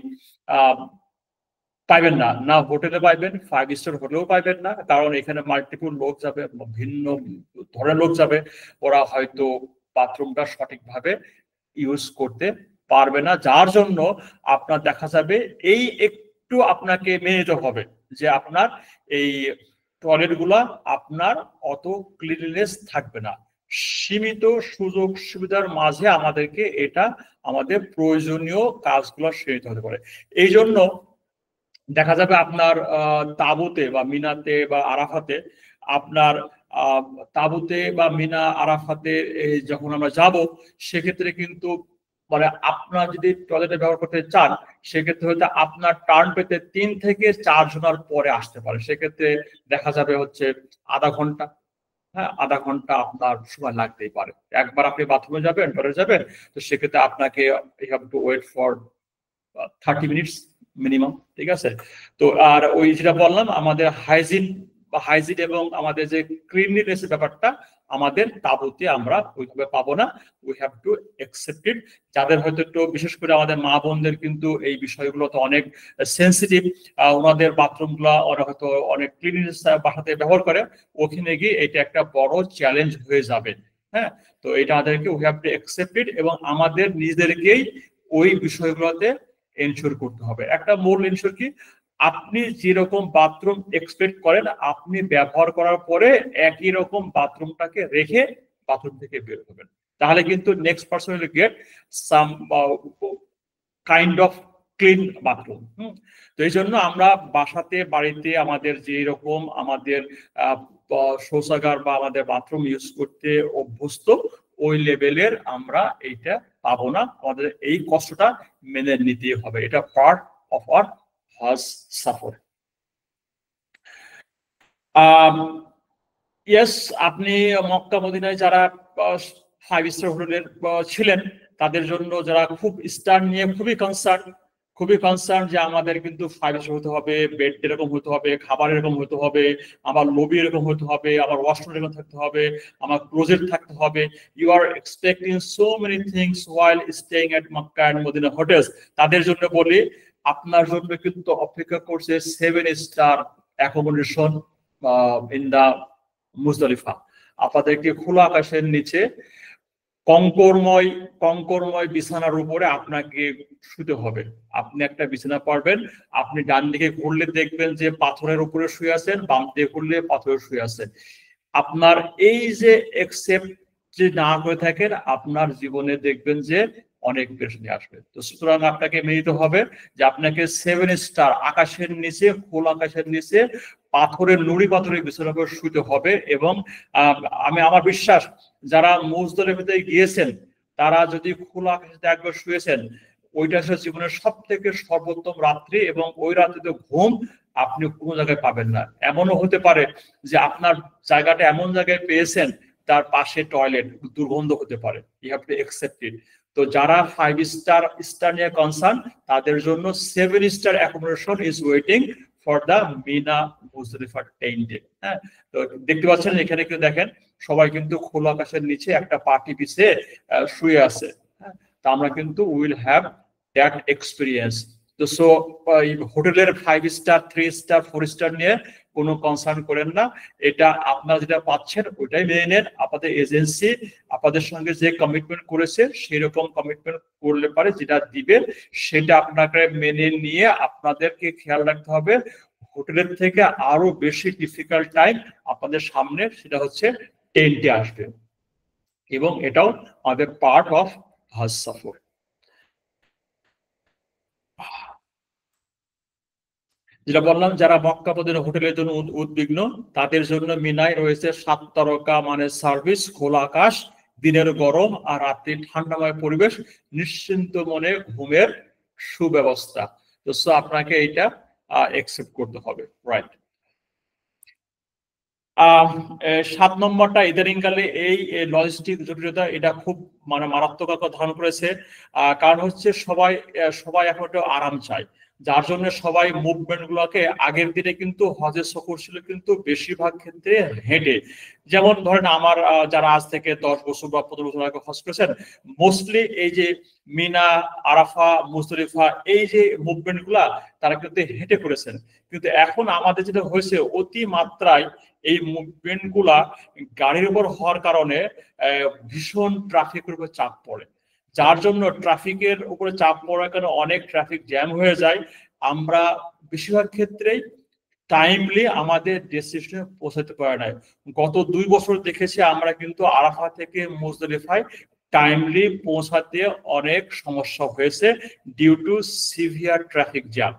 পাইবেন না, না হোটেলে পাইবেন, 5 স্টার হোটেলেও পাইবেন না, কারণ এখানে মাল্টিপল লোক যাবে, ভিন্ন ধরনের লোক যাবে, ওরা হয়তো বাথরুমটা সঠিকভাবে ইউজ করতে পারবে না, যার জন্য আপনার দেখা যাবে এই একটু আপনাকে মেনে নিতে হবে যে আপনার এই টয়লেট গুলা আপনার অত ক্লিনলিনেস থাকবে না। সীমিত সুযোগ সুবিধার মাঝে আমাদেরকে এটা আমাদের প্রয়োজনীয় কাজগুলো সেরে হতে পারে। এই জন্য দেখা যাবে আপনার তাঁবুতে বা মিনাতে বা আরাফাতে, আপনার তাঁবুতে বা মিনা আরাফাতে যখন আমরা যাব, সেক্ষেত্রে কিন্তু মানে আপনার যদি টয়লেটে ব্যবহার করতে চান, সেক্ষেত্রে হয়তো আপনার টার্ন পেতে 3 থেকে 4 জনের পরে আসতে পারে। সেক্ষেত্রে দেখা যাবে হচ্ছে আধা ঘন্টা, হ্যাঁ আধা ঘন্টা আপনার সময় লাগতেই পারে। একবার আপনি বাথরুমে যাবেন, টয়লেটে যাবেন, তো সেক্ষেত্রে আপনাকে you have to wait for 30 minutes minimum, ঠিক আছে। তো আর ওই যেটা বললাম আমাদের হাইজিন এবং আমাদের যে ক্লিনলিনেস ব্যাপারটা আমাদের তাঁবুতে আমরা ওইভাবে পাবো না, উই হ্যাভ টু অ্যাকসেপ্ট ইট। যাদের হয়তো একটু বিশেষ করে আমাদের মা বোনদের কিন্তু এই বিষয়গুলো তো অনেক সেন্সিটিভ, ওনাদের বাথরুম গুলা ওরা হয়তো অনেক ক্লিনলিনেস বাসাতে ব্যবহার করে, ওখানে গিয়ে এটা একটা বড় চ্যালেঞ্জ হয়ে যাবে। হ্যাঁ, তো এটা আমাদেরকে উই হ্যাভ টু অ্যাকসেপ্ট ইট এবং আমাদের নিজেদেরকেই ওই বিষয়গুলোতে এনশিওর করতে হবে। একটা মূল এনশিওর কি, আপনি যেরকম বাথরুম এক্সপেক্ট করেন আপনি ব্যবহার করার পরে একই রকম বাথরুমটাকে রেখে বাথরুম থেকে বের হবেন, তাহলে কিন্তু next person will get some kind of clean bathroom. তো এই জন্য আমরা বাসাতে বাড়িতে আমাদের যে রকম আমাদের শৌচাগার বা আমাদের বাথরুম ইউজ করতে অভ্যস্ত, ওই লেভেলের আমরা এইটা পাবো না, আমাদের এই কষ্টটা মেনে নিতে হবে। এটা পার্ট অফ আওয়ার হজ সফর। ইয়েস, আপনি মক্কা মদিনায় যারা 5 স্টার হোটেলের ছিলেন, তাদের জন্য যারা খুব স্টার নিয়ে খুবই কনসার্ন যে আমাদের কিন্তু 5 স্টার হতে হবে, বেড এরকম হতে হবে, খাবার এরকম হতে হবে, আমার লবি এরকম হতে হবে, আমার ওয়াশরুম এরকম থাকতে হবে, আমার ক্লোজেট থাকতে হবে। You are expecting so many things while staying at Mecca and Medina hotels. তাদের জন্য বলি, আপনার জন্য কিন্তু অপেক্ষা করছে 7 star accommodation in the Muzdalifah. আপনাদেরকে খোলা আকাশের নিচে কঙ্করময় বিছানার উপরে আপনাকে শুতে হবে। আপনি একটা বিছানা পারবেন, আপনি ডান দিকে ঘুরলে দেখবেন যে পাথরের উপরে শুয়ে আছেন, বাম দিকে ঘুরলে পাথরে শুয়ে আছেন। আপনার এই যে একসেপ্ট যে না করে থাকেন, আপনার জীবনে দেখবেন যে অনেক পেরেশানি আসবে। তো সুতরাং আপনাকে মেনে নিতে হবে যে আপনাকে 7 স্টার আকাশের নিচে, খোলা আকাশের নিচে পাথরের নুড়ি পাথরের বিছানার উপর শুতে হবে। এবং আমার বিশ্বাস যারা মুজদালিফাতে গিয়েছেন তারা যদি খোলা আকাশে একবার শুয়েছেন, ওইটা আসলে জীবনের সব থেকে সর্বোত্তম রাত্রি, এবং ওই রাত্রিতে ঘুম আপনি কোনো জায়গায় পাবেন না। এমনও হতে পারে যে আপনার জায়গাটা এমন জায়গায় পেয়েছেন তার পাশে টয়লেট, দুর্গন্ধ হতে পারে। You have to accept it. তো যারা 5 স্টার নিয়ে কনসার্ন, তাদের জন্য 7 star accommodation is waiting for the Mina Muzdalifah 10 day. হ্যাঁ, তো দেখতে পাচ্ছেন এখানে কিন্তু দেখেন সবাই কিন্তু খোলা আকাশের নিচে একটা পার্টি পিছে শুয়ে আছে। হ্যাঁ, তা আমরা কিন্তু উইল হ্যাভ দ্যাট এক্সপিরিয়েন্স। তো সো হোটেলের 5 স্টার 3 স্টার 4 স্টার নিয়ে কোনো কনসার্ন করেন না, এটা আপনারা যেটা পাচ্ছেন ওইটাই মেনে নেন। আপনাদের এজেন্সি আপনাদের সঙ্গে যে কমিটমেন্ট করেছে সেই রকম কমিটমেন্ট করলে পারে, যেটা দিবে সেটা আপনাকে মেনে নিয়ে আপনাদেরকে খেয়াল রাখতে হবে হোটেলের থেকে আরো বেশি ডিফিকাল্ট টাইম আপনাদের সামনে, সেটা হচ্ছে টেন্টে আসবে, এবং এটাও আমাদের পার্ট অফ হজ সফর। যেটা বললাম, যারা মক্কা মদিনা হোটেলের জন্য উদ্বিগ্ন, তাদের জন্য মিনায় রয়েছে 7 তারকা মানে সার্ভিস, খোলা আকাশ, দিনের গরম আর রাত্রি ঠান্ডাময় পরিবেশ, নিশ্চিন্ত মনে ঘুমের সুব্যবস্থা। তো আপনাকে এইটা একসেপ্ট করতে হবে, রাইট। সাত নম্বরটা ইদানিংকালে এই লজিস্টিক জটিলতা এটা খুব মানে মারাত্মক আকার ধারণ করেছে। কারণ হচ্ছে সবাই এখন একটু আরাম চায়, যার জন্য সবাই মুভমেন্ট গুলোকে, আগের দিনে কিন্তু হজের সফর ছিল কিন্তু বেশিরভাগ ক্ষেত্রে হেঁটে। যেমন ধরেন আমার যারা আজ থেকে 10 বছর বা 15 বছর আগে হজ করেছেন, মোস্টলি এই যে মিনা, আরাফা, মুজদলিফা এই যে মুভমেন্ট গুলা তারা কিন্তু হেঁটে করেছেন। কিন্তু এখন আমাদের যেটা হয়েছে, অতি মাত্রায় এই মুভমেন্ট গুলা গাড়ির উপর হওয়ার কারণে ভীষণ ট্রাফিকের উপর চাপ পড়ে, যার জন্য ট্রাফিকের উপরে চাপ পড়ার কারণে অনেক ট্রাফিক জ্যাম হয়ে যায়। আমরা বেশিরভাগ ক্ষেত্রেই টাইমলি আমাদের ডেস্টিনেশনে পৌঁছাতে পারে না। গত 2 বছর দেখেছি আমরা কিন্তু আরাফা থেকে মুজদলিফায় টাইমলি পৌঁছাতে অনেক সমস্যা হয়েছে due to severe traffic jam.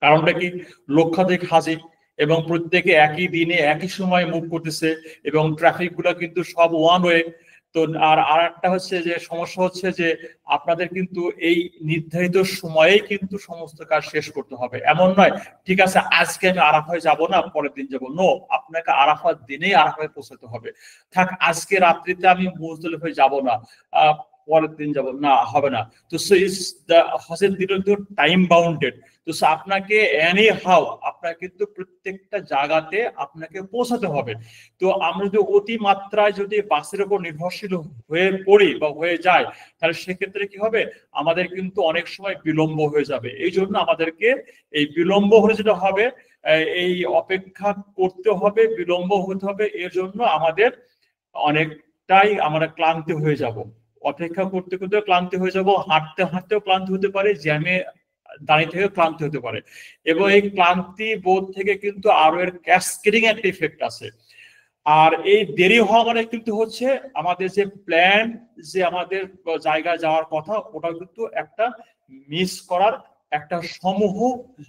কারণটা কি? লক্ষাধিক হাজি এবং প্রত্যেকে একই দিনে একই সময় মুভ করতেছে এবং ট্রাফিক গুলো কিন্তু সব ওয়ান ওয়ে। তো আর একটা হচ্ছে যে সমস্যা হচ্ছে যে আপনাদের কিন্তু এই নির্ধারিত সময়েই কিন্তু সমস্ত কাজ শেষ করতে হবে। এমন নয় ঠিক আছে আজকে আমি আরাফায় যাব না, পরের দিন যাব। নো, আপনাকে আরাফার দিনেই আরাফায় পৌঁছাতে হবে। থাক আজকে রাত্রিতে আমি মুজদলিফায় যাব না, পরের দিন যাব না, হবে না। তো হজের দিন টাইম বাউন্ডেড। তো আপনাকে এনি হাউ আপনাকে কিন্তু প্রত্যেকটা জায়গাতে আপনাকে পৌঁছাতে হবে। তো আমরা যদি অতি মাত্রায় যদি বাসের উপর নির্ভরশীল হয়ে পড়ি বা হয়ে যায়, তাহলে সেক্ষেত্রে কি হবে, আমাদের কিন্তু অনেক সময় বিলম্ব হয়ে যাবে। এই জন্য আমাদেরকে এই বিলম্ব হলে যেটা হবে, এই অপেক্ষা করতে হবে, বিলম্ব হতে হবে। এর জন্য আমাদের অনেকটাই আমরা ক্লান্তি হয়ে যাব, অপেক্ষা করতে করতে ক্লান্তি হয়ে যাব, হাঁটতে হাঁটতেও ক্লান্তি হতে পারে, জ্যামে দাঁড়িয়ে থেকে ক্লান্তি হতে পারে। এবং এই ক্লান্তি বোধ থেকে কিন্তু আরো এর ক্যাসকেডিং একটা ইফেক্ট আছে। আর এই দেরি হওয়া মানে কিন্তু হচ্ছে আমাদের যে প্ল্যান, যে আমাদের জায়গায় যাওয়ার কথা, ওটা কিন্তু একটা মিস করার একটা সমূহ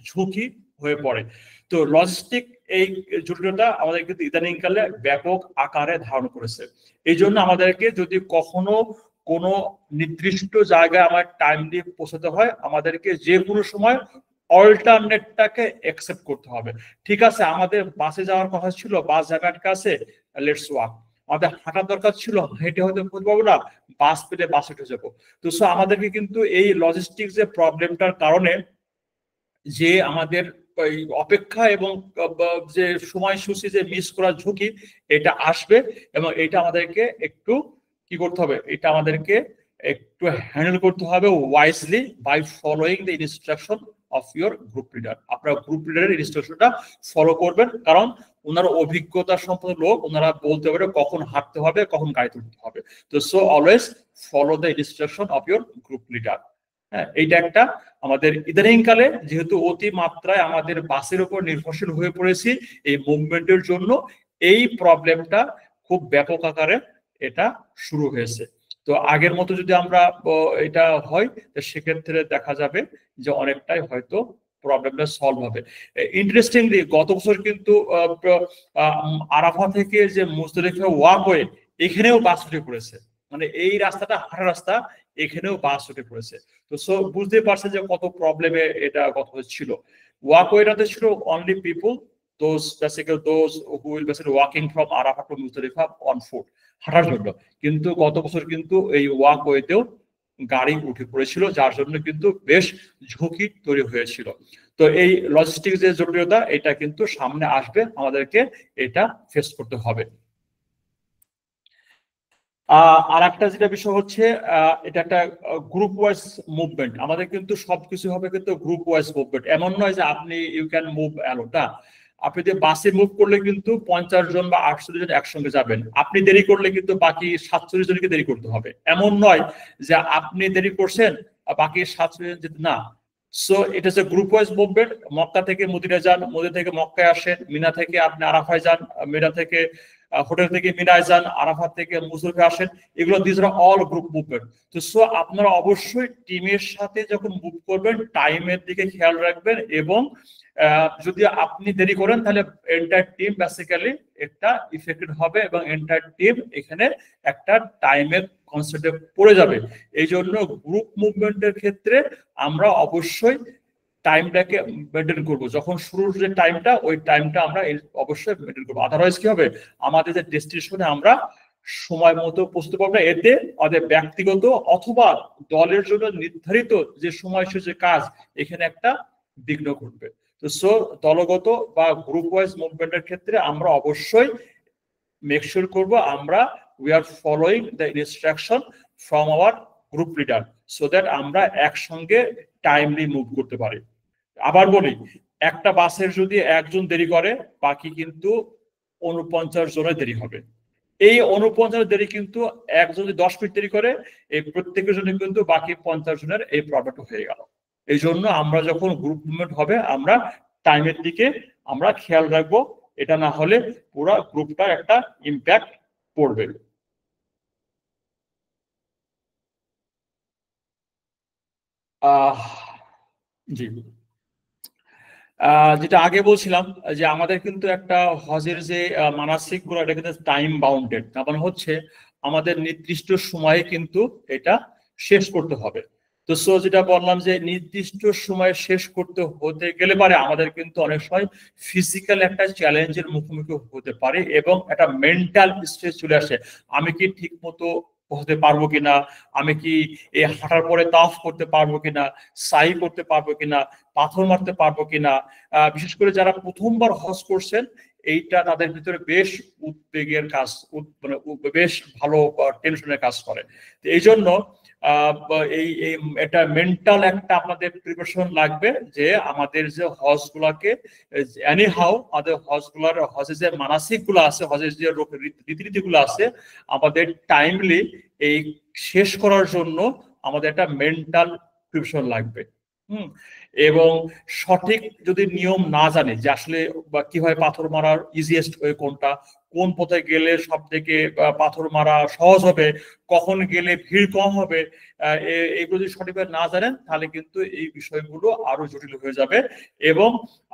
ঝুঁকি হয়ে পড়ে। তো লজিস্টিক এই জটিলতা আমাদের কিন্তু ইদানিংকালে ব্যাপক আকারে ধারণ করেছে। এই জন্য আমাদেরকে যদি কখনো কোনো নির্দিষ্ট জায়গায় আমার টাইম দিয়ে পৌঁছাতে হয়, আমাদেরকে যে কোনো সময় অল্টারনেটটাকে অ্যাকসেপ্ট করতে হবে। ঠিক আছে আমাদের বাসে যাওয়ার কথা ছিল, বাস যাবে আটকে আছে, লেটস ওয়াক। আমাদের হাঁটার দরকার ছিল, হেঁটে হয়তো পৌঁছতে পারবো না, বাস পেলে বাসে উঠে যাবো। তো আমাদেরকে কিন্তু এই লজিস্টিক যে প্রবলেমটার কারণে যে আমাদের অপেক্ষা এবং যে সময়সূচি যে মিস করার ঝুঁকি, এটা আসবে। এবং এটা আমাদেরকে একটু কি করতে হবে, এটা আমাদেরকে একটু হ্যান্ডেল করতে হবে wisely by following the instruction of your group leader. আপনারা গ্রুপ লিডারের ইনস্ট্রাকশনটা ফলো করবেন, কারণ ওনার অভিজ্ঞতা সম্পন্ন লোক, ওনারা বলতে পারে কখন হাঁটতে হবে, কখন গাড়িতে উঠতে হবে। তো always follow the instruction of your group leader. হ্যাঁ, এইটা একটা আমাদের ইদানিংকালে যেহেতু অতি মাত্রায় আমাদের বাসের উপর নির্ভরশীল হয়ে পড়েছি এই মুভমেন্টের জন্য, এই প্রবলেমটা খুব ব্যাপক আকারে এটা শুরু হয়েছে। তো আগের মতো যদি আমরা এটা হয়, সেক্ষেত্রে দেখা যাবে যে অনেকটাই হয়তো প্রবলেমটা সলভ হবে। ইন্টারেস্টিংলি গত বছর কিন্তু আরাফা থেকে যে মুজদলিফা ওয়াকওয়ে, এখানেও বাস উঠে পড়েছে। মানে এই রাস্তাটা হাঁটা রাস্তা, এখানেও বাস উঠে পড়েছে। তো বুঝতে পারছেন যে কত প্রবলেমে এটা কত ছিল। ওয়াকওয়েটাতে ছিল only people those who will be walking from Arafat to Muzdalifa on foot, হাঁটার জন্য। কিন্তু গত বছর কিন্তু এই ওয়াকওয়েতেও গাড়ি উঠে পড়েছিল, যার জন্য কিন্তু বেশ ঝুঁকি তৈরি হয়েছিল। তো এই লজিস্টিক যে জটিলতা, এটা কিন্তু সামনে আসবে, আমাদেরকে এটা ফেস করতে হবে। আর একটা যেটা বিষয় হচ্ছে, এটা একটা গ্রুপ ওয়াইজ মুভমেন্ট। আমাদের কিন্তু সবকিছু হবে কিন্তু গ্রুপ ওয়াইজ মুভমেন্ট। এমন নয় যে আপনি ইউ ক্যান মুভ অ্যালোন। আপনি যে বাসে মুভ করলে কিন্তু 50 জন বা 48 জন একসঙ্গে যাবেন, আপনি দেরি করলে কিন্তু বাকি 47 জনকে দেরি করতে হবে। এমন নয় যে আপনি দেরি করছেন বাকি 47 জন যেতে না। সো এটা হচ্ছে গ্রুপ ওয়াইজ মুভমেন্ট। মক্কা থেকে মদিনা যান, মদিনা থেকে মক্কায় আসেন, মিনা থেকে আপনি আরাফায় যান, মিনা থেকে হোটেল থেকে মিনায় যান, আরাফাত থেকে মুজদলিফা আসেন, এগুলো this are all group movement. তো আপনারা অবশ্যই টিমের সাথে যখন মুভ করবেন টাইমের দিকে খেয়াল রাখবেন, এবং যদি আপনি দেরি করেন তাহলে এন্টায়ার টিম বেসিক্যালি একটা ইফেক্টেড হবে, এবং এন্টায়ার টিম এখানে একটা টাইমের কনসেপ্টে পড়ে যাবে। এই জন্য গ্রুপ মুভমেন্টের ক্ষেত্রে আমরা অবশ্যই টাইমটাকে মেনটেন করবো, যখন শুরুর যে টাইমটা ওই টাইমটা আমরা অবশ্যই মেনটেন করবো, আদারওয়াইজ কি হবে আমাদের যে ডেস্টিনেশনে আমরা সময় মতো পৌঁছতে পারবো না, এতে আমাদের ব্যক্তিগত অথবা দলের জন্য নির্ধারিত যে সময়সূচি কাজ এখানে একটা বিঘ্ন ঘটবে। তো সো দলগত বা গ্রুপ ওয়াইজ মুভমেন্টের ক্ষেত্রে আমরা অবশ্যই মেক শিওর করব আমরা we are following the instruction from our group leader, so that আমরা একসঙ্গে টাইমলি মুভ করতে পারি। আবার বলি, একটা বাসের যদি একজন দেরি করে বাকি কিন্তু 49 জনের দেরি হবে। এই 49 দেরি কিন্তু একজন যদি 10 মিনিট দেরি করে এই প্রত্যেকের জন্য কিন্তু বাকি 50 জনের এই প্রবলেমটা হয়ে গেল। এই জন্য আমরা যখন গ্রুপ মুভমেন্ট হবে আমরা টাইমের দিকে আমরা খেয়াল রাখবো, এটা না হলে পুরো গ্রুপটার একটা ইম্প্যাক্ট পড়বে। জি, যেটা আগে বলছিলাম যে আমাদের কিন্তু একটা হজের যে মানাসিক গুলো এটা কিন্তু টাইম বাউন্ডেড, তার মানে হচ্ছে আমাদের নির্দিষ্ট সময়ে কিন্তু এটা শেষ করতে হবে। তো সো যেটা বললাম যে নির্দিষ্ট সময়ে শেষ করতে হতে গেলে পারে আমাদের কিন্তু অনেক সময় ফিজিক্যাল একটা চ্যালেঞ্জের মুখোমুখি হতে পারে এবং একটা মেন্টাল স্ট্রেস চলে আসে, আমি কি ঠিক মতো হতে পারবো কিনা, আমি কি এই হাঁটার পরে তাওয়াফ করতে পারবো কিনা, সাই করতে পারবো কিনা, পাথর মারতে পারবো কিনা। বিশেষ করে যারা প্রথমবার হজ করছেন এইটা তাদের ভিতরে বেশ উদ্বেগের কাজ, মানে বেশ ভালো টেনশনের কাজ করে। তো এই জন্য এই এটা মেন্টাল একটা আপনাদের প্রিপারেশন লাগবে যে আমাদের যে হজ গুলাকে এনিহাউ আমাদের হজ গুলার হজের যে মানসিক গুলো আছে, হজের যে রীতিনীতি গুলো আছে আমাদের টাইমলি এই শেষ করার জন্য আমাদের একটা মেন্টাল প্রিপারেশন লাগবে। এবং সঠিক যদি নিয়ম না জানে যে আসলে কিভাবে পাথর মারার ইজিয়েস্ট ওয়ে কোনটা, কোন পথে গেলে সব থেকে পাথর মারা সহজ হবে, কখন গেলে ভিড় কম হবে, এইগুলো যদি সঠিকভাবে না জানেন তাহলে কিন্তু এই বিষয়গুলো আরো জটিল হয়ে যাবে। এবং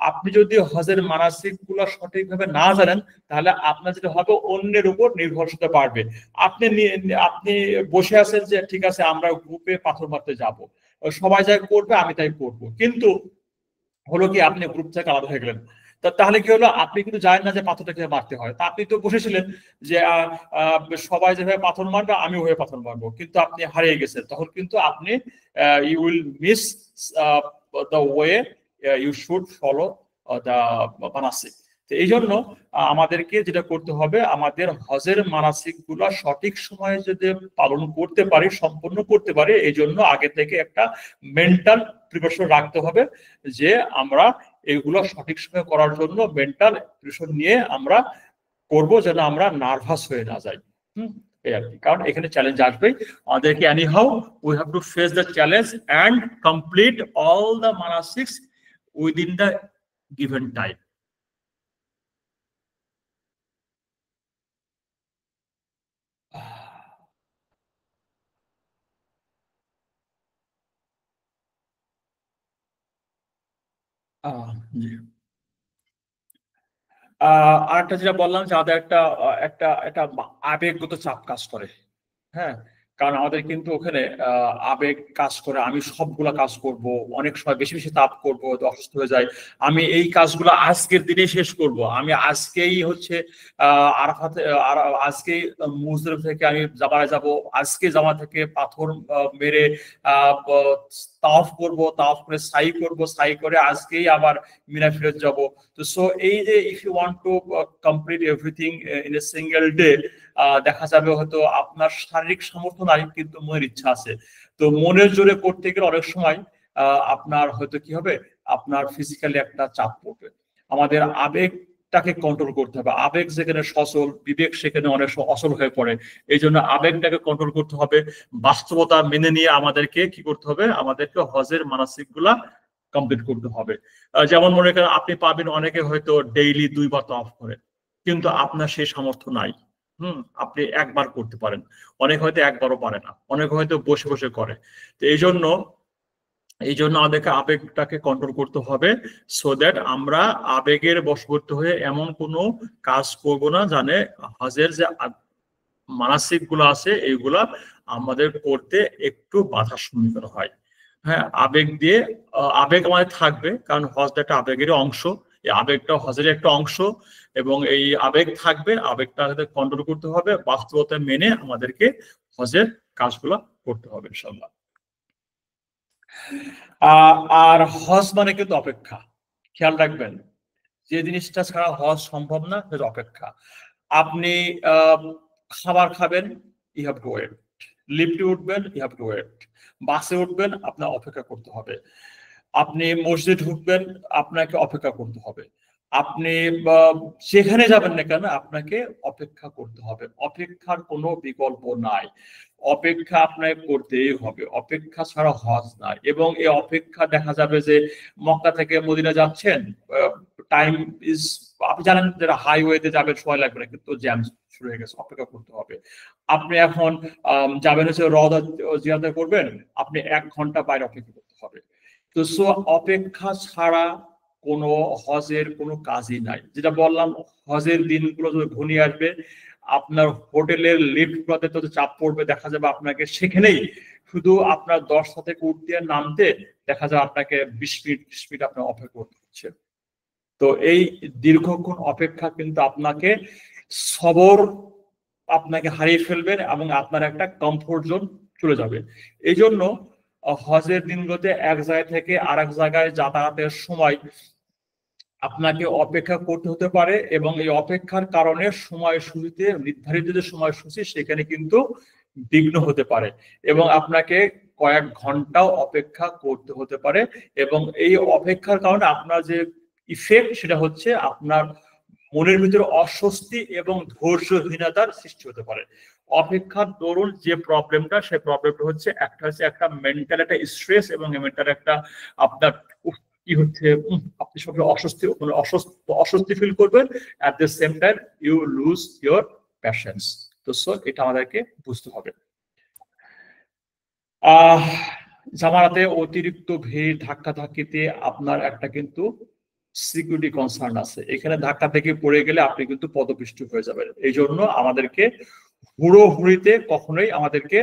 আপনি যদি হজের মানাসিক গুলো সঠিকভাবে না জানেন তাহলে আপনার যেটা হবে অন্যের উপর নির্ভরশীলতা বাড়বে। আপনি আপনি বসে আছেন যে ঠিক আছে আমরা গ্রুপে পাথর মারতে যাব, সবাই যাই করবে আমি তাই করবো, কিন্তু হলো কি আপনি গ্রুপ থেকে আলাদা হয়ে গেলেন, তাহলে কি হলো আপনি কিন্তু জানেন না যে পাথরটা কিভাবে মারতে হয়। তা আপনি তো বসেছিলেন যে সবাই যেভাবে পাথর মারবে আমি ওইভাবে পাথর মারবো, কিন্তু আপনি হারিয়ে গেছেন, তখন কিন্তু আপনি you will miss the way you should follow the মানাসিক। এই জন্য আমাদেরকে যেটা করতে হবে আমাদের হজের মানাসিক গুলো সঠিক সময়ে যদি পালন করতে পারি, সম্পন্ন করতে পারি, এই জন্য আগে থেকে একটা মেন্টাল প্রিপারেশন রাখতে হবে যে আমরা এগুলো সঠিক সময়ে করার জন্য মেন্টাল প্রিপারেশন নিয়ে আমরা করব যেন আমরা নার্ভাস হয়ে না যাই। এই আর কি, কারণ এখানে চ্যালেঞ্জ আসবেই আমাদেরকে, anyhow we have to face the challenge and complete all the মানাসিক্স উইদিন দ্য গিভেন টাইম। জি, আরেকটা যেটা বললাম যে আমাদের একটা একটা একটা আবেগগত চাপ কাজ করে। হ্যাঁ, কারণ আমাদের কিন্তু ওখানে আবেগ কাজ করে, আমি সবগুলা কাজ করব, অনেক সময় বেশি বেশি তাপ করব, অসুস্থ হয়ে যায়, আমি এই কাজগুলো আজকের দিনে শেষ করব, আমি আজকেই হচ্ছে আরাফাতে আজকেই মুজদলিফা থেকে আমি জামায় যাব, আজকে জামা থেকে পাথর মেরে তাওয়াফ করব, তাওয়াফ করে সাই করব, সাই করে আজকেই আবার মিনা ফেরত যাব। তো সো এই যে if you want to complete everything in a single day, দেখা যাবে হয়তো আপনার শারীরিক সামর্থ্য নাই কিন্তু মনের ইচ্ছা আছে। তো মনের জোরে করতে গেলে অনেক সময় আপনার হয়তো কি হবে, আপনার ফিজিক্যালি একটা চাপ পড়বে। আমাদের আবেগটাকে কন্ট্রোল করতে হবে, আবেগ যেখানে সচল বিবেক সেখানে অনেক সময় অচল হয়ে পড়ে। এই জন্য আবেগটাকে কন্ট্রোল করতে হবে, বাস্তবতা মেনে নিয়ে আমাদেরকে কি করতে হবে, আমাদেরকে হজের মানাসিক গুলা কমপ্লিট করতে হবে। যেমন মনে করেন আপনি পাবেন অনেকে হয়তো ডেইলি 2 বার তাওয়াফ করে, কিন্তু আপনার সেই সামর্থ্য নাই। আপনি একবার করতে পারেন, অনেক হয়তো একবারও পারে না, অনেক হয়তো বসে বসে করে। তো এই জন্য আমাদেরকে আবেগটাকে কন্ট্রোল করতে হবে, সো দ্যাট আমরা আবেগের বশবর্তী হয়ে এমন কোনো কাজ করব না জানে হজের যে মানসিক গুলো আছে এইগুলা আমাদের করতে একটু বাধার সম্মুখীন হয়। হ্যাঁ, আবেগ দিয়ে আবেগ আমাদের থাকবে, কারণ হজটা একটা আবেগের অংশ। এই আবেগটা হজের একটা অংশ, এবং এই আবেগ থাকবে, আবেগটা আমাদের কন্ট্রোল করতে হবে, বাস্তবতা মেনে আমাদেরকে হজের কাজগুলো করতে হবে ইনশাল্লাহ। আর হজ মানে কিন্তু অপেক্ষা, খেয়াল রাখবেন, যে জিনিসটা ছাড়া হওয়া সম্ভব না সেটা অপেক্ষা। আপনি খাবার খাবেন, ইউ হ্যাভ টু ওয়েট। লিফটে উঠবেন, ইউ হ্যাভ টু ওয়েট। বাসে উঠবেন, আপনার অপেক্ষা করতে হবে। আপনি মসজিদে ঢুকবেন, আপনাকে অপেক্ষা করতে হবে। আপনি যেখানে যাবেন না কেন আপনাকে অপেক্ষা করতে হবে। অপেক্ষার কোনো বিকল্প নাই, অপেক্ষা আপনাকে করতেই হবে, অপেক্ষা ছাড়া হজ নাই। এবং এই অপেক্ষা দেখা যাবে যে মক্কা থেকে মদিনা যাচ্ছেন, টাইম ইজ, আপনি জানেন যারা হাইওয়েতে যাবেন সময় লাগবে না, কিন্তু জ্যাম শুরু হয়ে গেছে, অপেক্ষা করতে হবে। আপনি এখন যাবেন হচ্ছে রওজা জিয়ারত করবেন, আপনি 1 ঘন্টা বাইরে অপেক্ষা করতে হবে। তো সো অপেক্ষা ছাড়া কোনো হজের কোনো কাজই নাই। যেটা বললাম, হজের দিনগুলো যখন ঘনিয়ে আসবে, আপনার হোটেলের লিফটগুলোতে তো চাপ পড়বে, দেখা যাবে আপনাকে সেখানেই শুধু আপনার 10টা থেকে উঠতে নামতে দেখা যাবে আপনাকে 20 মিনিট আপনার অপেক্ষা করতে হচ্ছে। তো এই দীর্ঘক্ষণ অপেক্ষা কিন্তু আপনাকে সবর আপনাকে হারিয়ে ফেলবেন, এবং আপনার একটা কমফোর্ট জোন চলে যাবে। এই জন্য হজের দিনগুলোতে এক জায়গা থেকে আরেক জায়গায় যাতায়াতের সময় আপনাকে অপেক্ষা করতে হতে পারে, এবং এই অপেক্ষার কারণে সময়সূচিতে নির্ধারিত যে সময়সূচি সেখানে কিন্তু বিঘ্ন হতে পারে, এবং আপনাকে কয়েক ঘন্টাও অপেক্ষা করতে হতে পারে। এবং এই অপেক্ষার কারণে আপনার যে ইফেক্ট সেটা হচ্ছে আপনার মনের ভিতরে অস্বস্তি এবং ধৈর্যহীনতার সৃষ্টি হতে পারে। অপেক্ষার দরুন যে প্রবলেমটা, সেই প্রবলেমটা হচ্ছে একটা মেন্টাল একটা স্ট্রেস, এবং মেন্টাল একটা আপনার কি হচ্ছে, আপনি সবসময় অস্বস্তি ফিল করবেন। At the same time you lose your passions. তো এটা আমাদেরকে বুঝতে হবে। জামারাতে অতিরিক্ত ভিড় ধাক্কাধাক্কিতে আপনার একটা কিন্তু সিকিউরিটি কনসার্ন আছে। এখানে ধাক্কা থেকে পড়ে গেলে আপনি কিন্তু পদপিষ্ট হয়ে যাবেন। এই জন্য আমাদেরকে হুড়োহুড়িতে কখনোই আমাদেরকে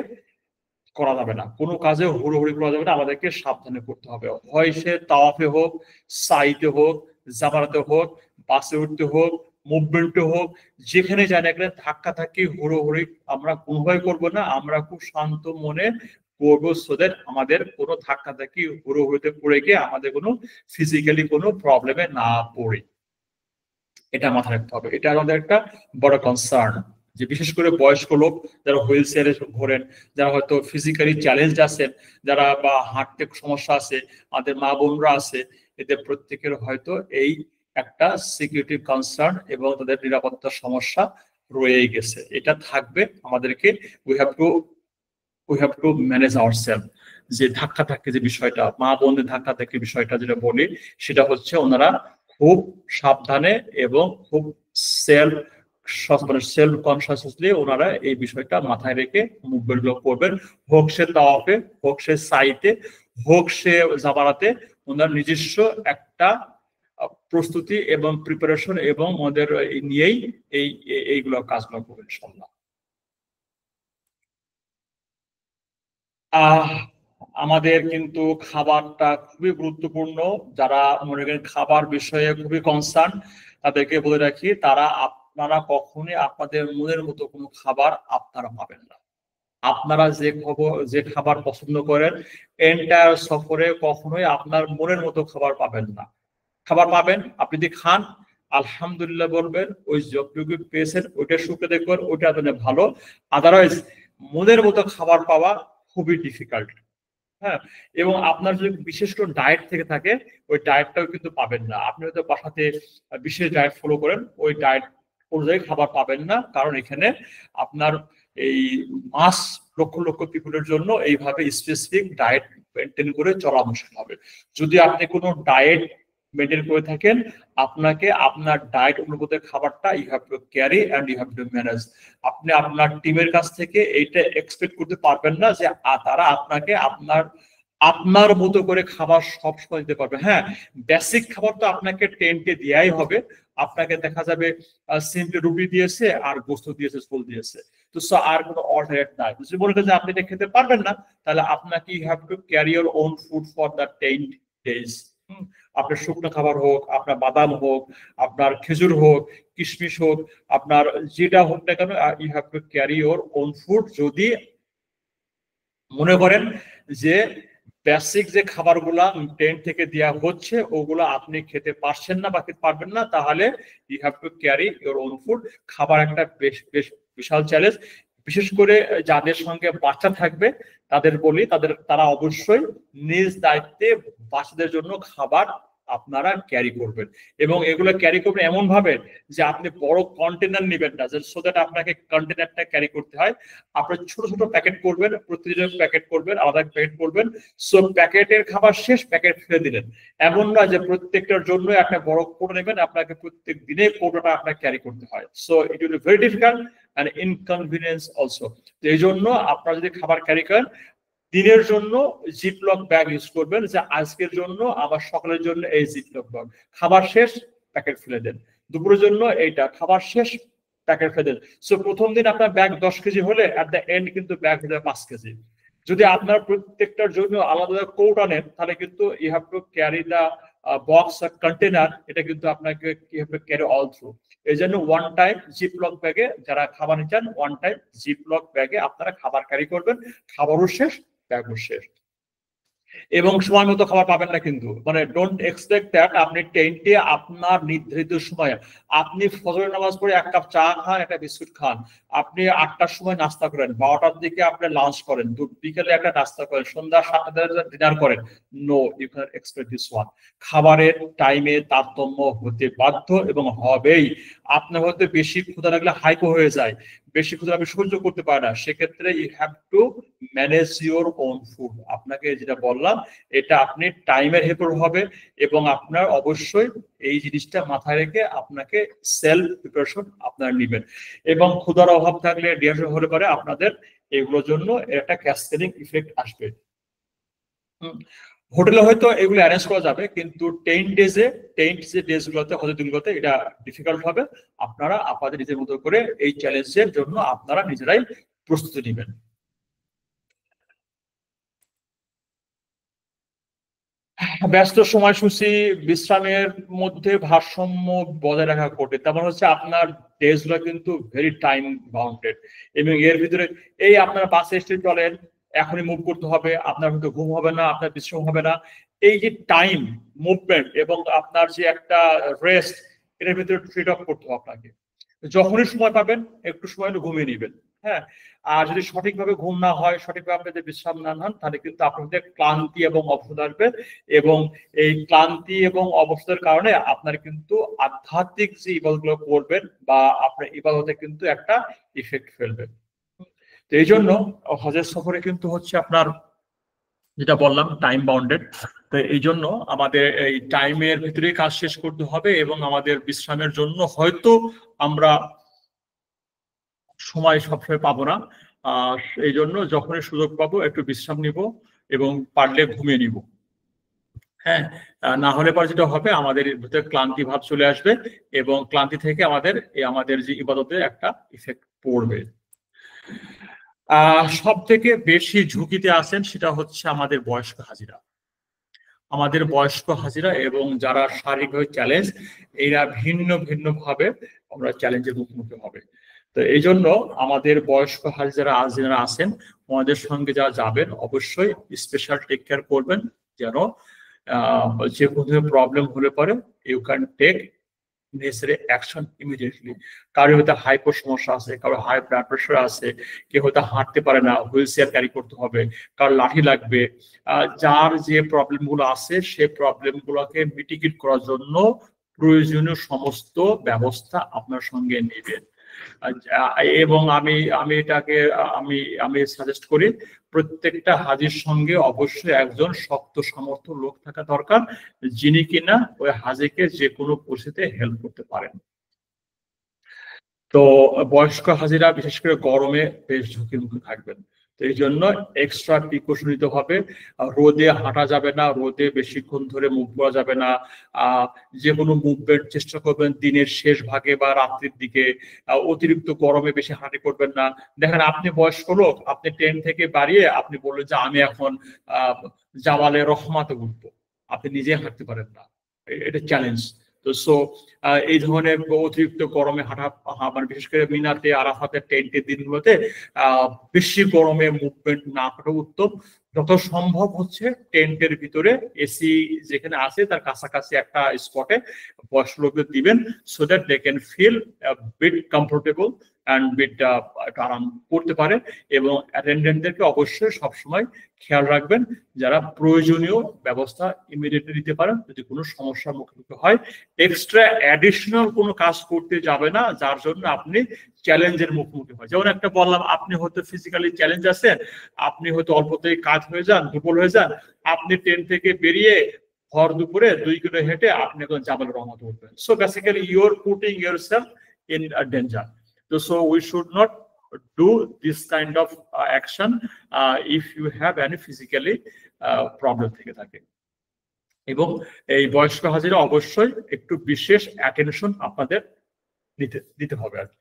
করা যাবে না, কোনো কাজে হুড়োহুড়ি করা যাবে না, আমাদেরকে সাবধানে করতে হবে। হয় সে তাওয়াফে হোক, সাইতে হোক, জামারাতে হোক, বাসে উঠতে হোক, মুভমেন্টে হোক, যেখানে যাই না কেন ধাক্কা ধাক্কি হুড়োহুড়ি আমরা কোনোভাবে করবো না। আমরা খুব শান্ত মনে করবো, সো দ্যাট আমাদের কোনো ধাক্কা ধাক্কি হুড়োহুড়িতে পড়ে গিয়ে আমাদের কোনো ফিজিক্যালি কোনো প্রবলেমে না পড়ে। এটা মাথায় রাখতে হবে, এটা আমাদের একটা বড় কনসার্ন। যে বিশেষ করে বয়স্ক লোক যারা হুইল চেয়ারে ঘোরেন, যারা হয়তো ফিজিক্যালি চ্যালেঞ্জ আছেন, যারা বা হাঁটতে সমস্যা আছে, আমাদের মা বোনরা আছে, এদের প্রত্যেকের হয়তো এই একটা সিকিউরিটি কনসার্ন এবং তাদের নিরাপত্তার সমস্যা রয়ে গেছে। এটা থাকবে, আমাদেরকে we have to manage ourself. যে ধাক্কা ধাক্কি যে বিষয়টা, মা বোনদের ধাক্কা ধাক্কি বিষয়টা যেটা বলি, সেটা হচ্ছে ওনারা খুব সাবধানে এবং খুব সেলফ কনসিয়াসলি ওনারা এই বিষয়টা মাথায় রেখে মুভমেন্ট গুলো করবেন। হোক সে তাওয়াফে, হোক সে সাইতে, হোক সে জামারাতে, ওনার নিজস্ব একটা প্রস্তুতি এবং প্রিপারেশন এবং ওদের নিয়েই এইগুলো কাজগুলো করবেন ইনশাআল্লাহ। আমাদের কিন্তু খাবারটা খুবই গুরুত্বপূর্ণ। যারা মনে করেন খাবার বিষয়ে খুবই কনসার্ন, তাদেরকে বলে রাখি, আপনারা কখনোই আপনাদের মনের মতো কোনো খাবার আপনারা পাবেন না। আপনারা যে খাবার পছন্দ করেন, এন্টায়ার সফরে কখনোই আপনার মনের মতো খাবার পাবেন না। খাবার পাবেন, আপনি যদি খান আলহামদুলিল্লাহ বলবেন, ওই যতটুকু পেয়েছেন ওইটা শুক্র দেখবেন, ওইটা আপনাদের ভালো। আদারওয়াইজ মনের মতো খাবার পাওয়া খুবই ডিফিকাল্ট। হ্যাঁ, এবং আপনার যদি বিশেষ কোনো ডায়েট থেকে থাকে, ওই ডায়েটটাও কিন্তু পাবেন না। আপনি হয়তো বাসাতে বিশেষ ডায়েট ফলো করেন, ওই ডায়েট অনুযায়ী খাবার পাবেন না, কারণ এখানে আপনার এই লক্ষ লক্ষ পিপুলের জন্য এইভাবে স্পেসিফিক ডায়েট মেনটেন করে চলা মুশকিল হবে। যদি আপনি কোনো ডায়েট মেনটেন করে থাকেন, আপনাকে আপনার ডায়েট অনুপাতে খাবারটা you have to carry and you have to manage. আপনি আপনার টিমের কাছ থেকে এইটা এক্সপেক্ট করতে পারবেন না যে তারা আপনাকে আপনার আপনার মতো করে খাবার সব সময় দিতে পারবে। হ্যাঁ, বেসিক খাবার তো আপনাকে টেন্টে দেওয়াই হবে। আপনাকে দেখা যাবে সিম্পলি রুটি দিয়েছে আর গোস্ত দিয়েছে, ঝোল দিয়েছে, তো আর কোনো অল্টারনেট নাই। যদি মনে করেন যে আপনি এটা খেতে পারবেন না, তাহলে আপনাকে you have to carry your own food for the 10 days। আপনার শুকনো খাবার হোক, আপনার বাদাম হোক, আপনার খেজুর হোক, কিশমিশ হোক, আপনার যেটা হোক না কেন, you have to carry your own food. যদি মনে করেন যে বেসিক যে খাবারগুলা টেন্ট থেকে দেওয়া হচ্ছে ওগুলো আপনি খেতে পারছেন না বা খেতে পারবেন না, তাহলে you have to carry your own food. খাবার একটা বেশ বেশ বিশাল চ্যালেঞ্জ। বিশেষ করে যাদের সঙ্গে বাচ্চা থাকবে তাদের বলি, তারা অবশ্যই নিজ দায়িত্বে বাচ্চাদের জন্য খাবার আপনারা ক্যারি করবেন, এবং এগুলো ক্যারি করবেন এমন ভাবে যে আপনি বড় কন্টেনার নেবেন না, সো দ্যাট আপনাকে কন্টেনারটা ক্যারি করতে হয়। আপনি ছোট ছোট প্যাকেট করবেন, প্রতিদিন প্যাকেট করবেন, আলাদা প্যাকেট করবেন। সো প্যাকেটের খাবার শেষ, প্যাকেট ফেলে দিলেন। এমন না যে প্রত্যেকটার জন্য একটা বড় কোটো নেবেন, আপনাকে প্রত্যেক দিনে কোটোটা আপনাকে ক্যারি করতে হয়। So it will be very difficult and inconvenience also. এই জন্য আপনারা যদি খাবার ক্যারি করেন, দিনের জন্য জিপলক ব্যাগ ইউজ করবেন, যে আজকের জন্য আবার সকালের জন্য এই জিপলক ব্যাগ, খাবার শেষ প্যাকেট ফেলে দেন, দুপুরের জন্য এইটা, খাবার শেষ প্যাকেট ফেলে দেন। সো প্রথম দিন আপনার ব্যাগ 10 কেজি হলে অ্যাট দ্য এন্ড কিন্তু ব্যাগ হয়ে যাবে 5 কেজি। যদি আপনার প্রত্যেকটার জন্য আলাদা কৌটা নেন, তাহলে কিন্তু you have to carry the box আর কন্টেনার, এটা কিন্তু আপনাকে you have to carry all through. এই জন্য ওয়ান টাইম জিপলক ব্যাগে যারা খাবার নিচ্ছেন, ওয়ান টাইম জিপলক ব্যাগে আপনারা খাবার ক্যারি করবেন, খাবারও শেষ ব্যাগও শেষ। এবং সময় মতো খাবার পাবেন না কিন্তু, মানে ডোন্ট এক্সপেক্ট দ্যাট আপনি টেন্টে আপনার নির্ধারিত সময়ে, আপনি ফজরের নামাজ পড়ে এক কাপ চা খান, একটা বিস্কুট খান, আপনি 8টার সময় নাস্তা করেন, 12টার দিকে আপনি লাঞ্চ করেন, বিকেলে একটা নাস্তা করেন, সন্ধ্যা 7টার ডিনার করেন। No, you can expect this one. খাবারের টাইমে তারতম্য হতে বাধ্য এবং হবেই। আপনার হয়তো বেশি ক্ষুধা লাগলে হাইপো হয়ে যায়, বেশি ক্ষুধা আপনি সহ্য করতে পারে না, সেক্ষেত্রে you have to manage your own food. আপনাকে যেটা বললাম, এটা আপনি টাইমের হেল্প হবে, এবং আপনার অবশ্যই এই জিনিসটা মাথায় রেখে আপনাকে সেলফ প্রিপারেশন আপনারা নেবেন। এবং ক্ষুধার অভাব থাকলে, ডিহাইড্রেশন হলে পারে আপনাদের এগুলোর জন্য একটা ক্যাসকেডিং ইফেক্ট আসবে। হোটেলে হয়তো এগুলো অ্যারেঞ্জ করা যাবে, কিন্তু টেন্ট যে ডেজ গুলোতে, হয়তো দিনগুলোতে এটা ডিফিকাল্ট হবে। আপনারা আপনাদের নিজের মতো করে এই চ্যালেঞ্জের জন্য আপনারা নিজেরাই প্রস্তুতি নেবেন। ব্যস্ত সময়সূচি, বিশ্রামের মধ্যে ভারসাম্য বজায় রাখা কঠিন। তেমন হচ্ছে আপনার ডেজ গুলো কিন্তু ভেরি টাইম বাউন্ডেড, এবং এর ভিতরে এই আপনার বাসে স্টেশন চলেন, এখনই মুভ করতে হবে, আপনার হয়তো ঘুম হবে না, আপনার বিশ্রাম হবে না। এই যে টাইম মুভমেন্ট এবং আপনার যে একটা রেস্ট, এটার ভিতরে ট্রেড অফ করতে হবে আপনাকে। যখনই সময় পাবেন একটু সময় ঘুমিয়ে নেবেন। হ্যাঁ, আর যদি সঠিকভাবে ঘুম না হয়, সঠিকভাবে আপনি যদি বিশ্রাম না নেন, তাহলে কিন্তু আপনাদের ক্লান্তি এবং অবসাদ আসবে, এবং এই ক্লান্তি এবং অবসাদের কারণে আপনার কিন্তু আধ্যাত্মিক যে ইবাদতগুলো করবেন বা আপনার ইবাদতে কিন্তু একটা ইফেক্ট ফেলবে। তো এই জন্য হজের সফরে কিন্তু হচ্ছে আপনার, যেটা বললাম, টাইম বাউন্ডেড। তো এই জন্য আমাদের এই টাইমের ভিতরে কাজ শেষ করতে হবে, এবং আমাদের বিশ্রামের জন্য হয়তো আমরা সময় সবসময় পাবো না। এই জন্য যখনই সুযোগ পাবো একটু বিশ্রাম নিব, এবং পারলে ঘুমিয়ে নিব। হ্যাঁ, না হলে পরে যেটা হবে, আমাদের ভিতরে ক্লান্তি ভাব চলে আসবে, এবং ক্লান্তি থেকে আমাদের যে ইবাদতে একটা ইফেক্ট পড়বে। সব থেকে বেশি ঝুঁকিতে আছেন সেটা হচ্ছে আমাদের বয়স্ক হাজিরা। আমাদের বয়স্ক হাজিরা এবং যারা শারীরিকভাবে চ্যালেঞ্জ, এরা ভিন্ন ভিন্ন ভাবে আমরা চ্যালেঞ্জের মুখোমুখি হবে। তো এই জন্য আমাদের বয়স্ক হাজিরা যারা আছেন, আমাদের সঙ্গে যারা যাবেন, অবশ্যই স্পেশাল টেক কেয়ার করবেন, যেন যে কোনো প্রবলেম হলে পরে you can take necessary action immediately. কারো হয়তো হাইপো সমস্যা আছে, কারো হাই ব্লাড প্রেশার আছে, কেউ হয়তো হাঁটতে পারে না, হুইল চেয়ার ক্যারি করতে হবে, কারো লাঠি লাগবে। যার যে প্রবলেম গুলো আছে, সেই প্রবলেম গুলোকে মিটিগেট করার জন্য প্রয়োজনীয় সমস্ত ব্যবস্থা আপনার সঙ্গে নেবেন। এবং আমি এটাকে আমি সাজেস্ট করি, প্রত্যেকটা হাজির সঙ্গে অবশ্যই একজন শক্ত সমর্থ লোক থাকা দরকার, যিনি কিনা ওই হাজিকে যে কোনো পরিস্থিতিতে হেল্প করতে পারেন। তো বয়স্ক হাজিরা বিশেষ করে গরমে বেশ ঝুঁকির মুখে থাকবেন। তো এই জন্য এক্সট্রা প্রিকশন নিতে হবে। রোদে হাঁটা যাবে না, রোদে বেশিক্ষণ ধরে মুভ করা যাবে না। যে কোনো মুভমেন্ট চেষ্টা করবেন দিনের শেষ ভাগে বা রাত্রির দিকে। অতিরিক্ত গরমে বেশি হাঁটি করবেন না। দেখেন আপনি বয়স্ক লোক, আপনি ট্রেন থেকে বাড়িয়ে আপনি বললেন যে আমি এখন জাবালে রহমাতে উঠবো, আপনি নিজে হাঁটতে পারেন না, এটা চ্যালেঞ্জ। তো সো এই ধরনের অতিরিক্ত গরমে হাঁটা, মানে বিশেষ করে মিনাতে, আরাফাতের, টেন্টের দিনগুলোতে বেশি গরমে মুভমেন্ট না করা উত্তম। যত সম্ভব হচ্ছে টেন্টের ভিতরে এসি যেখানে আছে তার কাছাকাছি একটা স্পটে বয়স্ক লোকদের দিবেন, so that they can feel bit comfortable and bit আরাম করতে পারে। এবং অ্যাটেন্ডেন্টদেরকে অবশ্যই সবসময় খেয়াল রাখবেন, যারা প্রয়োজনীয় ব্যবস্থা ইমিডিয়েটলি দিতে পারেন যদি কোনো সমস্যার মুখোমুখি হয়। এক্সট্রা অ্যাডিশনাল কোনো কাজ করতে যাবে না যার জন্য আপনি চ্যালেঞ্জের মুখোমুখি হয়। যেমন একটা বললাম, আপনি হয়তো ফিজিক্যালি চ্যালেঞ্জ আছেন, আপনি হয়তো অল্পতেই কাজ হয়ে যান, দুর্বল হয়ে যান, আপনি ট্রেন থেকে বেরিয়ে ভর দুপুরে 2 কিলো হেঁটে আপনি এখন জাবাল রহমত উঠবেন। So basically you are putting yourself in danger. So we should not do this kind of action if you have any physically problem থেকে থাকে। এবং এই বয়স্ক হাজিরা অবশ্যই একটু বিশেষ অ্যাটেনশন আপনাদের দিতে হবে আর কি।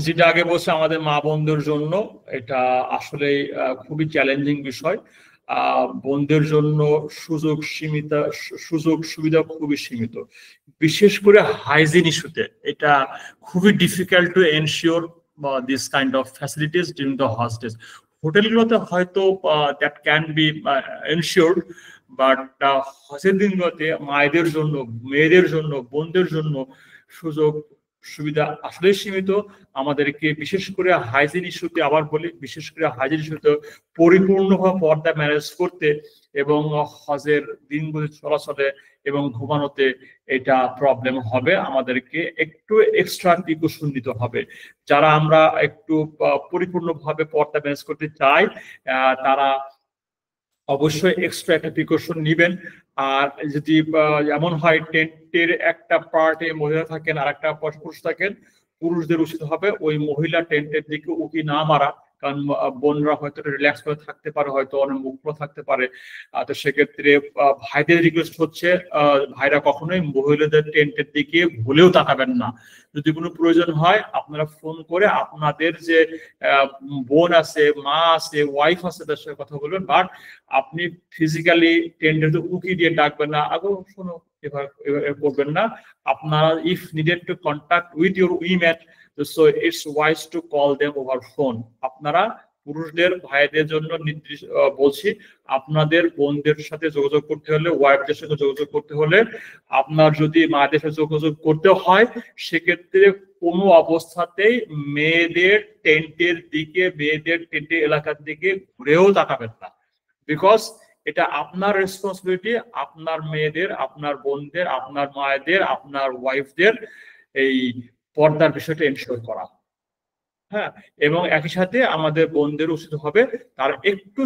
যেটা আগে বলছে আমাদের মা বোনদের জন্য এটা আসলে খুবই চ্যালেঞ্জিং বিষয়। বোনদের জন্য সুযোগ সুবিধা খুবই সীমিত, বিশেষ করে হাইজিন ইস্যুতে এটা খুবই difficult to ensure this kind of facilities during the hostage. হোটেলগুলোতে হয়তো that can be ensured, but হজের দিনগুলোতে মায়েদের জন্য, মেয়েদের জন্য, বোনদের জন্য সুযোগ সুবিধা আসলে সীমিত। আমাদেরকে বিশেষ করে হাইজিন ইস্যুতে, আবার বলি বিশেষ করে হাইজিন ইস্যুতে পরিপূর্ণভাবে পর্দা ম্যানেজ করতে এবং হজের দিনগুলি চলাচলে এবং ঘুমানোতে এটা প্রবলেম হবে। আমাদেরকে একটু এক্সট্রা প্রিকশন নিতে হবে। যারা আমরা একটু পরিপূর্ণভাবে পর্দা ম্যানেজ করতে চাই তারা অবশ্যই এক্সট্রা একটা প্রিকশন নিবেন। আর যদি এমন হয় টেন্টের একটা পার্টে মহিলা থাকেন আর একটা পুরুষ থাকেন, পুরুষদের উচিত হবে ওই মহিলা টেন্টের দিকে উকি না মারা, কারণ বোনরা হয়তো রিল্যাক্স করে থাকতে পারে, হয়তো অনেক মুক্ত থাকতে পারে। তো সেক্ষেত্রে ভাইদের রিকোয়েস্ট হচ্ছে ভাইরা কখনোই মহিলাদের টেন্টের দিকে ভুলেও তাকাবেন না। যদি কোনো প্রয়োজন হয় আপনারা ফোন করে আপনাদের যে বোন আছে, মা আছে, ওয়াইফ আছে তার সাথে কথা বলবেন, বাট আপনি ফিজিক্যালি টেন্টের উকি দিয়ে ডাকবেন না, আগো শোনো এবার করবেন না। আপনারা if needed to contact with your women, so it's wise to call them over phone. আপনারা পুরুষদের ভাইদের জন্য নির্দিষ্ট বলছি, আপনাদের বোনদের সাথে যোগাযোগ করতে হলে, ওয়াইফদের সাথে যোগাযোগ করতে হলে, আপনার যদি মাদের সাথে যোগাযোগ করতে হয় সেক্ষেত্রে কোনো অবস্থাতেই মেয়েদের টেন্টের দিকে, মেয়েদের টেন্টের এলাকার দিকে ঘুরেও তাকাবেন না, বিকজ এটা আপনার রেসপন্সিবিলিটি, আপনার মেয়েদের, আপনার বোনদের, আপনার মায়েদের, আপনার ওয়াইফদের এই পর্দার বিষয়টা এনশিওর করা। হ্যাঁ, এবং একই সাথে আমাদের বোনদের উচিত হবে তার একটু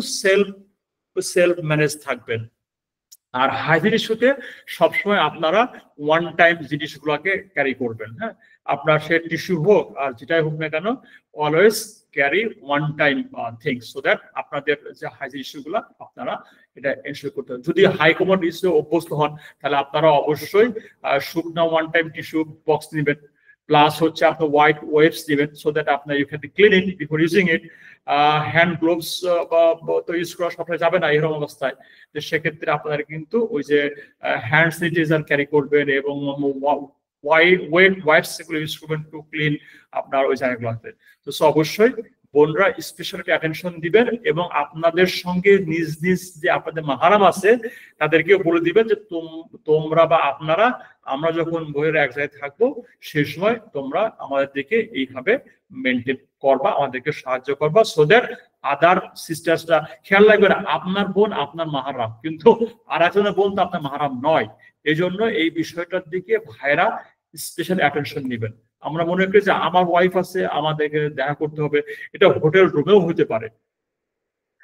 সেলফ ম্যানেজ থাকবেন। আর হাইজিন ইস্যুতে সবসময় আপনারা ওয়ান টাইম জিনিসগুলোকে ক্যারি করবেন। হ্যাঁ, আপনার সে টিস্যু হোক আর যেটাই হোক না কেন, always carry one time things, so that আপনাদের যে হাইজিন ইস্যুগুলো আপনারা এটা এনশিওর করতে হবে। যদি হাই কমন ইস্যু অভ্যস্ত হন তাহলে আপনারা অবশ্যই শুকনা ওয়ান টাইম টিস্যু বক্স নেবেন, প্লাস হচ্ছে আপনার হোয়াইট ওয়েবস দিবেন, সো দ্যাট আপনার you can clean it before using it. Hand gloves তো ইউজ করা সবসময় যাবে না এরকম অবস্থায়, তো সেক্ষেত্রে আপনারা কিন্তু ওই যে হ্যান্ড স্যানিটাইজার ক্যারি করবেন এবং ওয়াইটস এগুলো ইউজ করবেন টু ক্লিন আপনার ওই জায়গাগুলোতে। তো অবশ্যই বোনরা স্পেশালিটি অ্যাটেনশন দিবেন এবং আপনাদের সঙ্গে নিজ নিজ যে আপনাদের মাহারাম আছে তাদেরকেও বলে দিবেন যে তোমরা বা আপনারা, আমরা যখন বইয়ের এক জায়গায় থাকবো সেই সময় তোমরা আমাদের দিকে এইভাবে মেনটেন করবা, আমাদেরকে সাহায্য করবা, সো দ্যাট আদার সিস্টার্সরা খেয়াল রাখবেন আপনার বোন আপনার মাহারাম, কিন্তু আর একজনের বোন তো আপনার মাহারাম নয়। এই জন্য এই বিষয়টার দিকে ভাইরা স্পেশাল অ্যাটেনশন নেবেন। আমরা মনে করি যে আমার ওয়াইফ আছে, আমাদেরকে দেখা করতে হবে, এটা হোটেল রুমেও হতে পারে।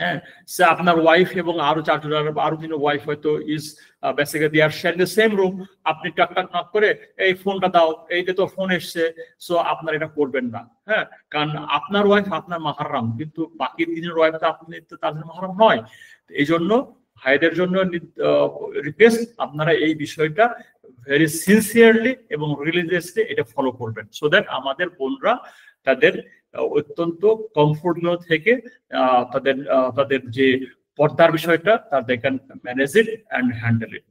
হ্যাঁ, সে আপনার ওয়াইফ এবং আরো 4 জন আরো 3 ওয়াইফ হয়তো is basically they are share the same room. আপনি টাক টাক নক করে এই ফোনটা দাও, এই যে তো ফোন এসছে, সো আপনার এটা করবেন না। হ্যাঁ, কারণ আপনার ওয়াইফ আপনার মাহরাম, কিন্তু বাকি 3 জন ওয়াইফ তো আপনি তো তাদের মাহরাম নয়। এই জন্য ভাইদের জন্য রিকোয়েস্ট, আপনারা এই বিষয়টা ভেরি সিনসিয়ারলি এবং রিলিজিয়াসলি এটা ফলো করবেন, সো দ্যাট আমাদের বোনরা তাদের অত্যন্ত কমফোর্ট জোন থেকে তাদের তাদের যে পর্দার বিষয়টা they can manage it and handle it.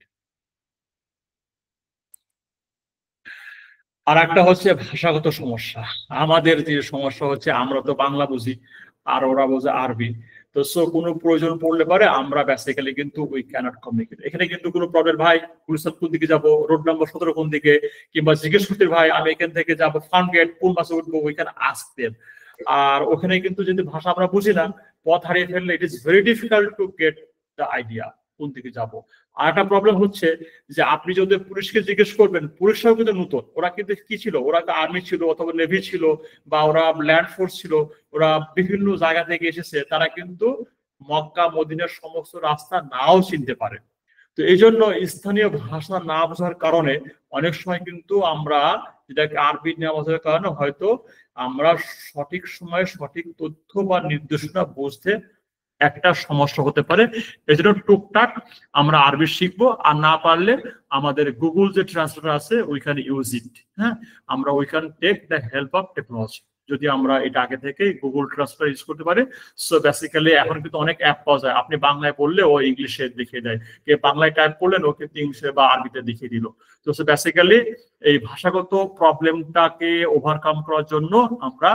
আর একটা হচ্ছে ভাষাগত সমস্যা। আমাদের যে সমস্যা হচ্ছে, আমরা তো বাংলা বুঝি আর ওরা বোঝে আরবি, তো সো কোনো প্রয়োজন পড়লে পারে আমরা বেসিক্যালি কিন্তু উই ক্যানট কমিউনিকেট। এখানে কিন্তু কোনো প্রবলেম, ভাই গুলশান কোন দিকে যাবো, রোড নাম্বার 17 কোন দিকে, কিংবা জিজ্ঞেস করতে ভাই আমি এখান থেকে যাবো ফার্ম গেট কোন বাসে উঠবো, ওইখানে আসতে। আর ওখানে কিন্তু যদি ভাষা আমরা বুঝি না, পথ হারিয়ে ফেললে it is very difficult to get the idea কোন দিকে যাবো। আর একটা প্রবলেম হচ্ছে যে আপনি যদি পুলিশকে জিজ্ঞেস করবেন, পুলিশরাও কিন্তু নতুন, ওরা কিন্তু কি ছিল, ওরা তো আর্মি ছিল অথবা নেভি ছিল বা ওরা ল্যান্ড ফোর্স ছিল, ওরা বিভিন্ন জায়গা থেকে এসেছে, তারা কিন্তু মক্কা মদিনার সমস্ত রাস্তা নাও চিনতে পারে। তো এই জন্য স্থানীয় ভাষা না বোঝার কারণে অনেক সময় কিন্তু আমরা যেটাকে আরবি না বোঝার কারণে হয়তো আমরা সঠিক সময়ে সঠিক তথ্য বা নির্দেশনা বুঝতে একটা সমস্যা হতে পারে। এজন্য টুকটাক আমরা আরবি শিখবো, আর না পারলে আমাদের গুগল যে ট্রান্সলেটর আছে ওইখানে ইউজ ইট। হ্যাঁ, আমরা ওইখানে take the help of technology, যদি আমরা এটা আগে থেকে গুগল ট্রান্সলেটর ইউজ করতে পারি। সো বেসিক্যালি এখন কিন্তু অনেক অ্যাপ পাওয়া যায়, আপনি বাংলায় বললে ও ইংলিশে দেখিয়ে দেয়, কে বাংলায় টাইপ করলেন ও কিন্তু ইংলিশে বা আরবিতে দেখিয়ে দিল। তো বেসিক্যালি এই ভাষাগত প্রবলেমটাকে ওভারকাম করার জন্য আমরা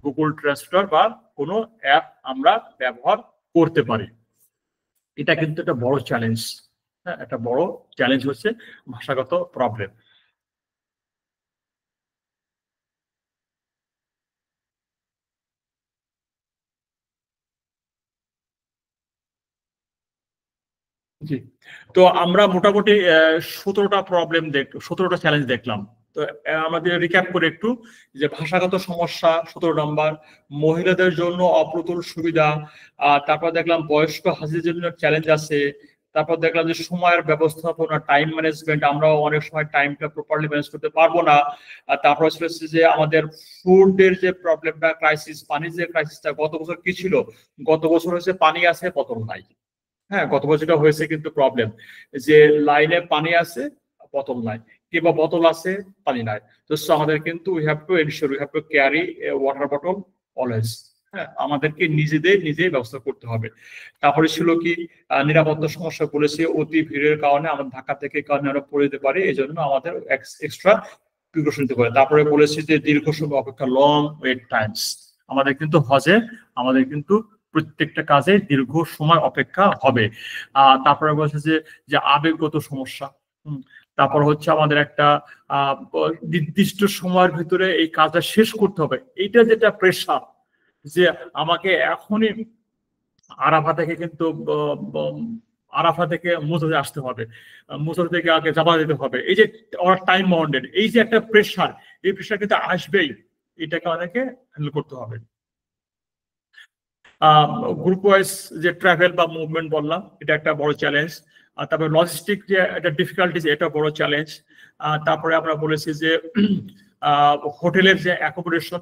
গুগল ট্রান্সলেটর বা কোনো অ্যাপ আমরা ব্যবহার করতে পারি। এটা কিন্তু একটা বড় চ্যালেঞ্জ। হ্যাঁ, একটা বড় চ্যালেঞ্জ হচ্ছে ভাষাগত প্রবলেম। জি, তো আমরা মোটামুটি 17টা প্রবলেম 17টা চ্যালেঞ্জ দেখলাম। তো আমাদের রিক্যাপ করে একটু, যে ভাষাগত সমস্যা 17 নম্বর, মহিলাদের জন্য অপ্রতুল সুবিধা, তারপর দেখলাম বয়স্ক হাজিদের জন্য চ্যালেঞ্জ আছে, তারপর দেখলাম যে সময়ের ব্যবস্থাপনা, টাইম ম্যানেজমেন্ট, আমরাও অনেক সময় টাইমটা প্রপারলি ম্যানেজ করতে পারবো না। তারপর হচ্ছে যে আমাদের ফুডের যে প্রবলেমটা, ক্রাইসিস, পানির যে ক্রাইসিসটা, গত বছর কি ছিল, গত বছর হচ্ছে পানি আছে বোতল নাই। হ্যাঁ, গত বছরটা হয়েছে কিন্তু প্রবলেম যে লাইনে পানি আছে বোতল নাই, কিংবা বোতল আছে পানি নাই। তো আমাদের কিন্তু we have to ensure, we have to carry water bottle always. হ্যাঁ, আমাদেরকে নিজেই ব্যবস্থা করতে হবে। তারপরে ছিল কি, নিরাপত্তা সমস্যা বলেছে, অতি ভিড়ের কারণে আমাদের ঢাকা থেকে কারণে আমরা পড়ে যেতে পারি, এই জন্য আমাদের এক্সট্রা প্রিকশন নিতে পারে। তারপরে বলেছি যে দীর্ঘ সময় অপেক্ষা, লং ওয়েট টাইমস, আমাদের কিন্তু হজে আমাদের কিন্তু প্রত্যেকটা কাজে দীর্ঘ সময় অপেক্ষা হবে। তারপরে বলছে যে আবেগগত সমস্যা। তারপর হচ্ছে আমাদের একটা নির্দিষ্ট সময়ের ভিতরে এই কাজটা শেষ করতে হবে, এইটা যেটা প্রেশার, যে আমাকে এখনই আরাফা থেকে কিন্তু আরাফা থেকে মুজদে আসতে হবে, মুজদা থেকে আগে জাবা দিতে হবে, এই যে ওরা টাইম বাউন্ডেড, এই যে একটা প্রেশার, এই প্রেশার কিন্তু আসবেই, এটাকে অনেকে হ্যান্ডেল করতে হবে। গ্রুপ ওয়াইজ যে ট্রাভেল বা মুভমেন্ট বললাম, এটা একটা বড় চ্যালেঞ্জ। তারপরে লজিস্টিক যে একটা ডিফিকাল্টিস, এটা বড় চ্যালেঞ্জ। তারপরে আমরা বলেছি যে হোটেলের যে অ্যাকোমোডেশন,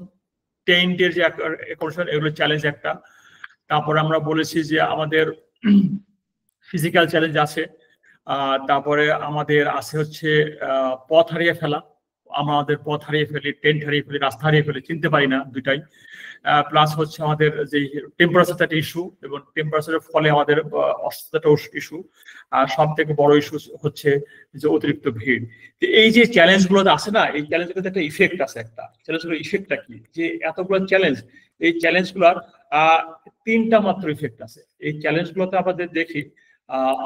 টেন্টের যে অ্যাকোমোডেশন, এগুলো চ্যালেঞ্জ একটা। তারপরে আমরা বলেছি যে আমাদের ফিজিক্যাল চ্যালেঞ্জ আছে। তারপরে আমাদের আছে হচ্ছে পথ হারিয়ে ফেলা, আমাদের পথ হারিয়ে ফেলি, টেন্ট হারিয়ে ফেলি, রাস্তা হারিয়ে ফেলি, চিনতে পারি না, দুইটাই। প্লাস হচ্ছে আমাদের যে টেম্পারেচারটা একটা ইস্যু, এবং টেম্পারেচারের ফলে আমাদের অসুস্থতাটা ইস্যু। আর সব থেকে বড় ইস্যু হচ্ছে যে অতিরিক্ত ভিড়। এই যে চ্যালেঞ্জ গুলো আছে না, এই চ্যালেঞ্জ গুলোতে একটা ইফেক্ট আছে। একটা চ্যালেঞ্জগুলোর ইফেক্টটা কি, যে এতগুলো চ্যালেঞ্জ, এই চ্যালেঞ্জ গুলার 3টা মাত্র ইফেক্ট আছে। এই চ্যালেঞ্জ গুলোতে আমাদের দেখি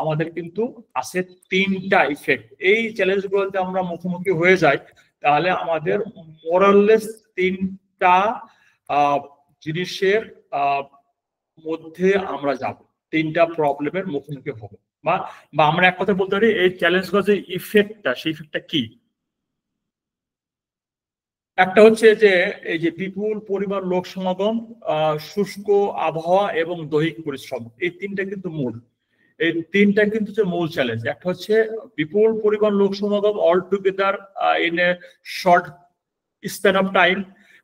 আমাদের কিন্তু আছে 3টা ইফেক্ট। এই চ্যালেঞ্জ গুলোতে আমরা মুখোমুখি হয়ে যাই, তাহলে আমাদের মোরাললেস 3টা জিনিসের মধ্যে আমরা যাব, 3টা প্রবলেমের মুখোমুখি হব। বা আমরা এক কথা বলতে পারি এই চ্যালেঞ্জ গুলো যে ইফেক্টটা, সেই ইফেক্টটা কি? একটা হচ্ছে যে এই যে বিপুল পরিমাণ লোক সমাগম, শুষ্ক আবহাওয়া এবং দৈহিক পরিশ্রম, এই তিনটা কিন্তু মূল, এই তিনটা কিন্তু হচ্ছে মূল চ্যালেঞ্জ। একটা হচ্ছে বিপুল পরিমাণ লোক সমাগম all together in a short span of time,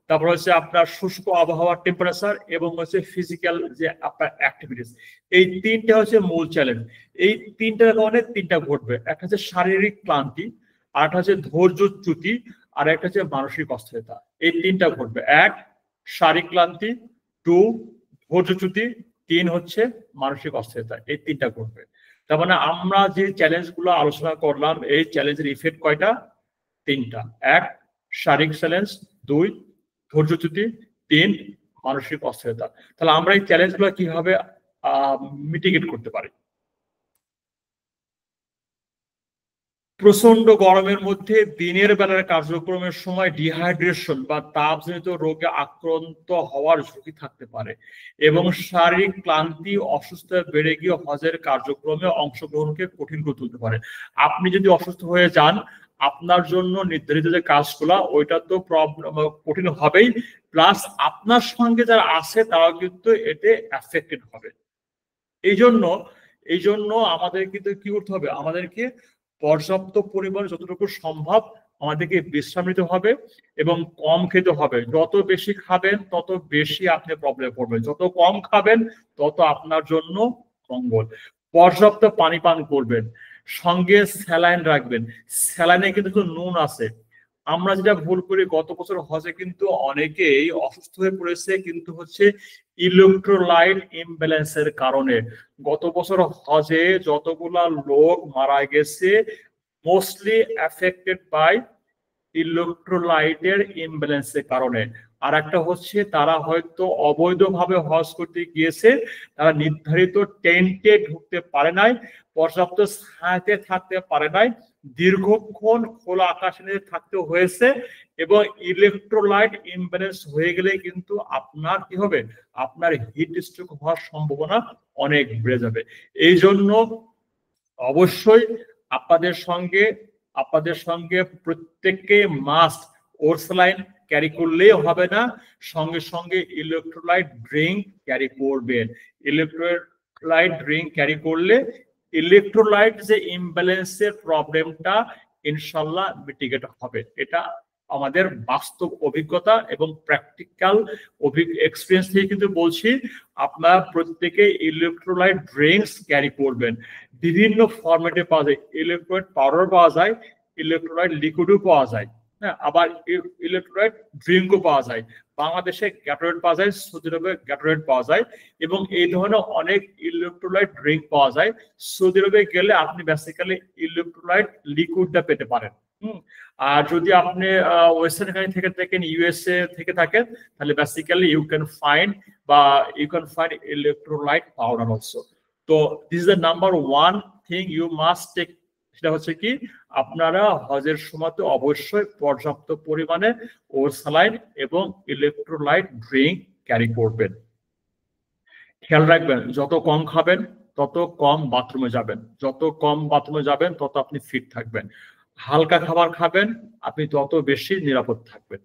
তারপর হচ্ছে আপনার শুষ্ক আবহাওয়া টেম্পারেচার, এবং হচ্ছে ফিজিক্যাল যে আপনার অ্যাক্টিভিটিস, এই তিনটা হচ্ছে মূল চ্যালেঞ্জ। এই তিনটার কারণে তিনটা ঘটবে, একটা হচ্ছে শারীরিক ক্লান্তি, আর একটা হচ্ছে ধৈর্যচ্যুতি, আর একটা হচ্ছে মানসিক অস্থিরতা। এই তিনটা ঘটবে, এক শারীরিক ক্লান্তি, টু ধৈর্যচ্যুতি, তিন হচ্ছে মানসিক অস্থিরতা, এই তিনটা ঘটবে। তার মানে আমরা যে চ্যালেঞ্জ গুলো আলোচনা করলাম, এই চ্যালেঞ্জের ইফেক্ট কয়টা? তিনটা, এক শারীরিক চ্যালেঞ্জ, দুই ধৈর্যচ্যুতি, তিন মানসিক অস্থিরতা। তাহলে আমরা এই চ্যালেঞ্জ গুলো কিভাবে মিটিগেট করতে পারি? প্রচন্ড গরমের মধ্যে দিনের বেলার কার্যক্রমের সময় ডিহাইড্রেশন বা তাপজনিত রোগে আক্রান্ত হওয়ার ঝুঁকি থাকতে পারে, এবং শারীরিক ক্লান্তি অসুস্থতা বেড়ে গিয়ে হজের কার্যক্রমে অংশগ্রহণকে কঠিন করে তুলতে পারে। আপনি যদি অসুস্থ হয়ে যান, আপনার জন্য নির্ধারিত যে কাজগুলা ওইটা তো কঠিন হবেই, প্লাস আপনার সঙ্গে যারা আছে তারাও কিন্তু এতে এফেক্টেড হবে। এই জন্য আমাদের কিন্তু কি করতে হবে? আমাদেরকে পর্যাপ্ত পরিমাণে যতটুকু সম্ভব আমাদেরকে বিশ্রাম নিতে হবে এবং কম খেতে হবে। যত বেশি খাবেন তত বেশি আপনি প্রবলেমে পড়বেন, যত কম খাবেন তত আপনার জন্য মঙ্গল। পর্যাপ্ত পানি পান করবেন, সঙ্গে স্যালাইন রাখবেন। স্যালাইনে কিন্তু নুন আছে। আমরা যেটা ভুল করি, গত বছর হজে কিন্তু অনেকেই অসুস্থ হয়ে পড়েছে কিন্তু হচ্ছে ইলেকট্রোলাইট ইমব্যালেন্সের কারণে। গত বছর হজে যতগুলা লোক মারা গেছে, মোস্টলি এফেক্টেড বাই ইলেকট্রোলাইটের ইমব্যালেন্সের কারণে। আর একটা হচ্ছে তারা হয়তো অবৈধভাবে হজ করতে গিয়েছে, তারা নির্ধারিত টেন্টে ঢুকতে পারে নাই, পর্যাপ্ত ছায়াতে থাকতে পারে নাই, দীর্ঘক্ষণ খোলা আকাশে নিচে থাকতে হয়েছে, এবং ইলেকট্রোলাইট ইমব্যালেন্স হয়ে গেলে কিন্তু আপনার কি হবে? আপনার হিট স্ট্রোক হওয়ার সম্ভাবনা অনেক বেড়ে যাবে। এই জন্য অবশ্যই আপনাদের সঙ্গে প্রত্যেককে মাস্ট ওরসালাইন ক্যারি করলেই হবে না, সঙ্গে সঙ্গে ইলেকট্রোলাইট ড্রিঙ্ক ক্যারি করবেন। ইলেকট্রোলাইট ড্রিঙ্ক ক্যারি করলে ইলেকট্রোলাইট যে ইমব্যালেন্সের প্রবলেমটা ইনশাল্লাহ মিটিগেট হবে। এটা আমাদের বাস্তব অভিজ্ঞতা এবং প্র্যাকটিক্যাল এক্সপিরিয়েন্স থেকে কিন্তু বলছি। আপনারা প্রত্যেকে ইলেকট্রোলাইট ড্রিঙ্কস ক্যারি করবেন। বিভিন্ন ফরম্যাটে পাওয়া যায়, ইলেকট্রোলাইট পাউডার পাওয়া যায়, ইলেকট্রোলাইট লিকুইডও পাওয়া যায়, হ্যাঁ, আবার ইলেকট্রোলাইট ড্রিঙ্কও পাওয়া যায়। বাংলাদেশে গ্যাটোরেট পাওয়া যায়, সৌদি আরবে গ্যাটোরেট পাওয়া যায়, এবং এই ধরনের অনেক ইলেকট্রোলাইট ড্রিঙ্ক পাওয়া যায়। সৌদি আরবে গেলে আপনি বেসিক্যালি ইলেকট্রোলাইট লিকুইডটা পেতে পারেন। আর যদি আপনি ওয়েস্টার্ন কান্ট্রি থেকে থাকেন, ইউএসএ থেকে থাকেন, তাহলে basically you can find electrolyte powder also. তো this is the number one thing you must take, সেটা হচ্ছে কি আপনারা হজের সময় তো অবশ্যই পর্যাপ্ত পরিমাণে ওরসালাইন এবং ইলেকট্রোলাইট ড্রিঙ্ক ক্যারি করবেন। খেয়াল রাখবেন, যত কম খাবেন তত কম বাথরুমে যাবেন, যত কম বাথরুমে যাবেন তত আপনি ফিট থাকবেন। হালকা খাবার খাবেন, আপনি তত বেশি নিরাপদ থাকবেন।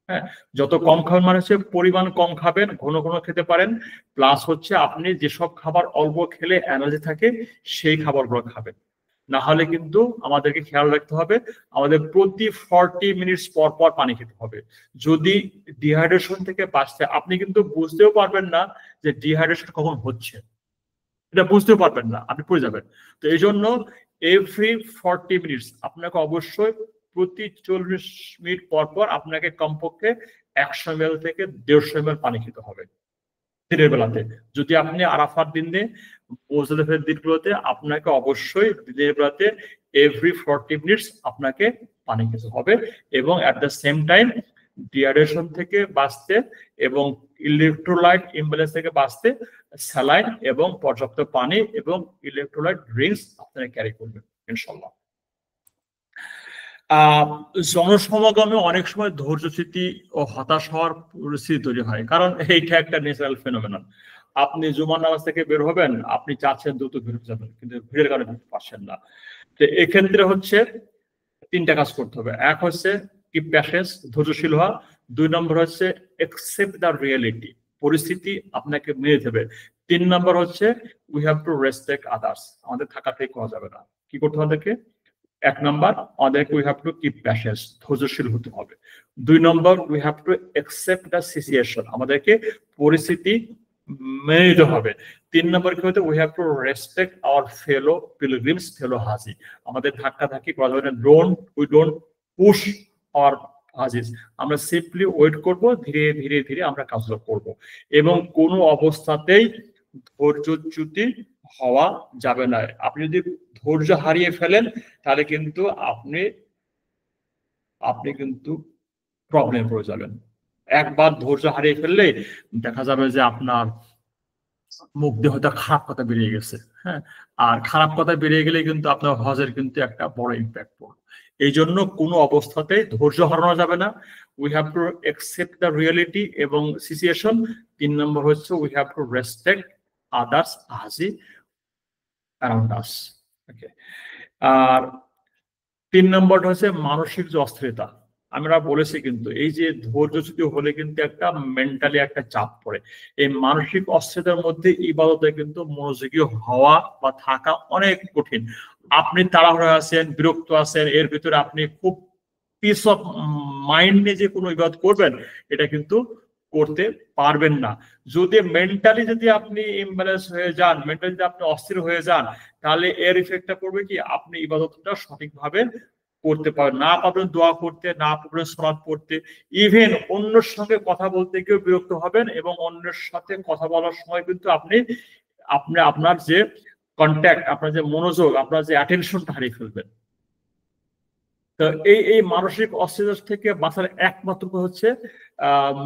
হ্যাঁ, যত কম খাবেন মানে হচ্ছে পরিমাণ কম খাবেন, ঘন ঘন খেতে পারেন, প্লাস হচ্ছে আপনি যেসব খাবার অল্প খেলে এনার্জি থাকে সেই খাবারগুলো খাবেন। না হলে কিন্তু আমাদেরকে খেয়াল রাখতে হবে, আমাদের প্রতি 40 মিনিটস পর পর পানি খেতে হবে। যদি ডিহাইড্রেশন থেকে বাঁচতে, আপনি কিন্তু বুঝতেও পারবেন না যে ডিহাইড্রেশন কখন হচ্ছে, এটা বুঝতেও পারবেন না, আপনি পড়ে যাবেন। তো এই জন্য এভরি 40 মিনিটস আপনাকে অবশ্যই প্রতি 40 মিনিট পর পর আপনাকে কমপক্ষে 100 ml থেকে 150 ml পানি খেতে হবে দিনের বেলাতে। যদি আপনি আরাফার দিনে, মুজদালিফার দিনগুলোতে, আপনাকে অবশ্যই দিনের বেলাতে এভরি 40 মিনিটস আপনাকে পানি খেতে হবে, এবং at the same time dehydration থেকে বাঁচতে এবং ইলেকট্রোলাইট ইমব্যালেন্স থেকে বাঁচতে স্যালাইন এবং পর্যাপ্ত পানি এবং ইলেকট্রোলাইট ড্রিঙ্কস আপনারা ক্যারি করবেন ইনশাল্লাহ। জনসমাগমে অনেক সময় ধৈর্যচ্যুতি ও হতাশ হওয়ার পরিস্থিতি তৈরি হয়, কারণ এইটা একটা ন্যাচারাল ফেনোমেনন। আপনি জুমার নামাজ থেকে বের হবেন, আপনি চাচ্ছেন দ্রুত বের হয়ে যাবেন, কিন্তু ভিড়ের কারণে বেরোতে পারছেন না। তো এক্ষেত্রে হচ্ছে তিনটা কাজ করতে হবে। এক হচ্ছে কিপ প্যাশেন্স, ধৈর্যশীল হওয়া। 2 নম্বর হচ্ছে অ্যাকসেপ্ট দ্য রিয়েলিটি, পরিস্থিতি আপনাকে মেনে দেবে। 3 নম্বর হচ্ছে we have to respect others, আমাদের থাকাতেই করা যাবে না। কি করতে হবে আমাদেরকে? 1 নম্বর আমাদেরকে we have to keep patience, ধৈর্যশীল হতে হবে। 2 নম্বর we have to accept the situation, আমাদেরকে পরিস্থিতি মেনে নিতে হবে। 3 নম্বর কি হতে, we have to respect our fellow pilgrims, fellow hajji, আমাদের ধাক্কাধাক্কি করা যাবে না। We don't push our hajis, আমরা সিম্পলি ওয়েট করব, ধীরে ধীরে ধীরে আমরা কাজটা করব, এবং কোনো অবস্থাতেই ধৈর্যচ্যুতি হওয়া যাবে না। আপনি যদি ধৈর্য হারিয়ে ফেলেন তাহলে কিন্তু আপনি কিন্তু প্রবলেমে পড়ে যাবেন। একবার ধৈর্য হারিয়ে ফেললে দেখা যাবে যে আপনার মুখ দিয়ে হয়তো খারাপ কথা বেরিয়ে গেছে, হ্যাঁ, আর খারাপ কথা বেরিয়ে গেলে কিন্তু আপনার হজের কিন্তু একটা বড় ইম্প্যাক্ট পড়বে। এই জন্য কোনো অবস্থাতেই ধৈর্য হারানো যাবে না। We have to accept the reality এবং সিচুয়েশন। 3 নম্বর হচ্ছে we have to respect others hajji around us. Okay, আর 3 নম্বরটা হচ্ছে মানসিক যে অস্থিরতা। আমরা বলেছি কিন্তু এই যে ধৈর্যচ্যুতি হলে কিন্তু একটা মেন্টালি একটা চাপ পড়ে, এই মানসিক অস্থিরতার মধ্যে ইবাদতে কিন্তু মনোযোগী হওয়া বা থাকা অনেক কঠিন। আপনি তাড়াহুড়ো আছেন, বিরক্ত আছেন, এর ভিতরে আপনি খুব পিস অফ মাইন্ড নিয়ে যে কোনো ইবাদত করবেন এটা কিন্তু করতে পারবেন না। যদি মেন্টালি যদি আপনি ইমব্যালেন্স হয়ে যান, মেন্টালি যদি আপনি অস্থির হয়ে যান, তাহলে এর ইফেক্টটা করবে কি, আপনি ইবাদতটা সঠিকভাবে করতে পারবেন না, পারবেন দোয়া করতে, না পারবেন সালাত পড়তে, ইভেন অন্যের সঙ্গে কথা বলতে গিয়েও বিরক্ত হবেন, এবং অন্যের সাথে কথা বলার সময় কিন্তু আপনি আপনার যে কন্ট্যাক্ট, আপনার যে মনোযোগ, আপনার যে অ্যাটেনশনটা হারিয়ে ফেলবেন। তো এই মানসিক অস্থিরতা থেকে বাঁচার একমাত্র হচ্ছে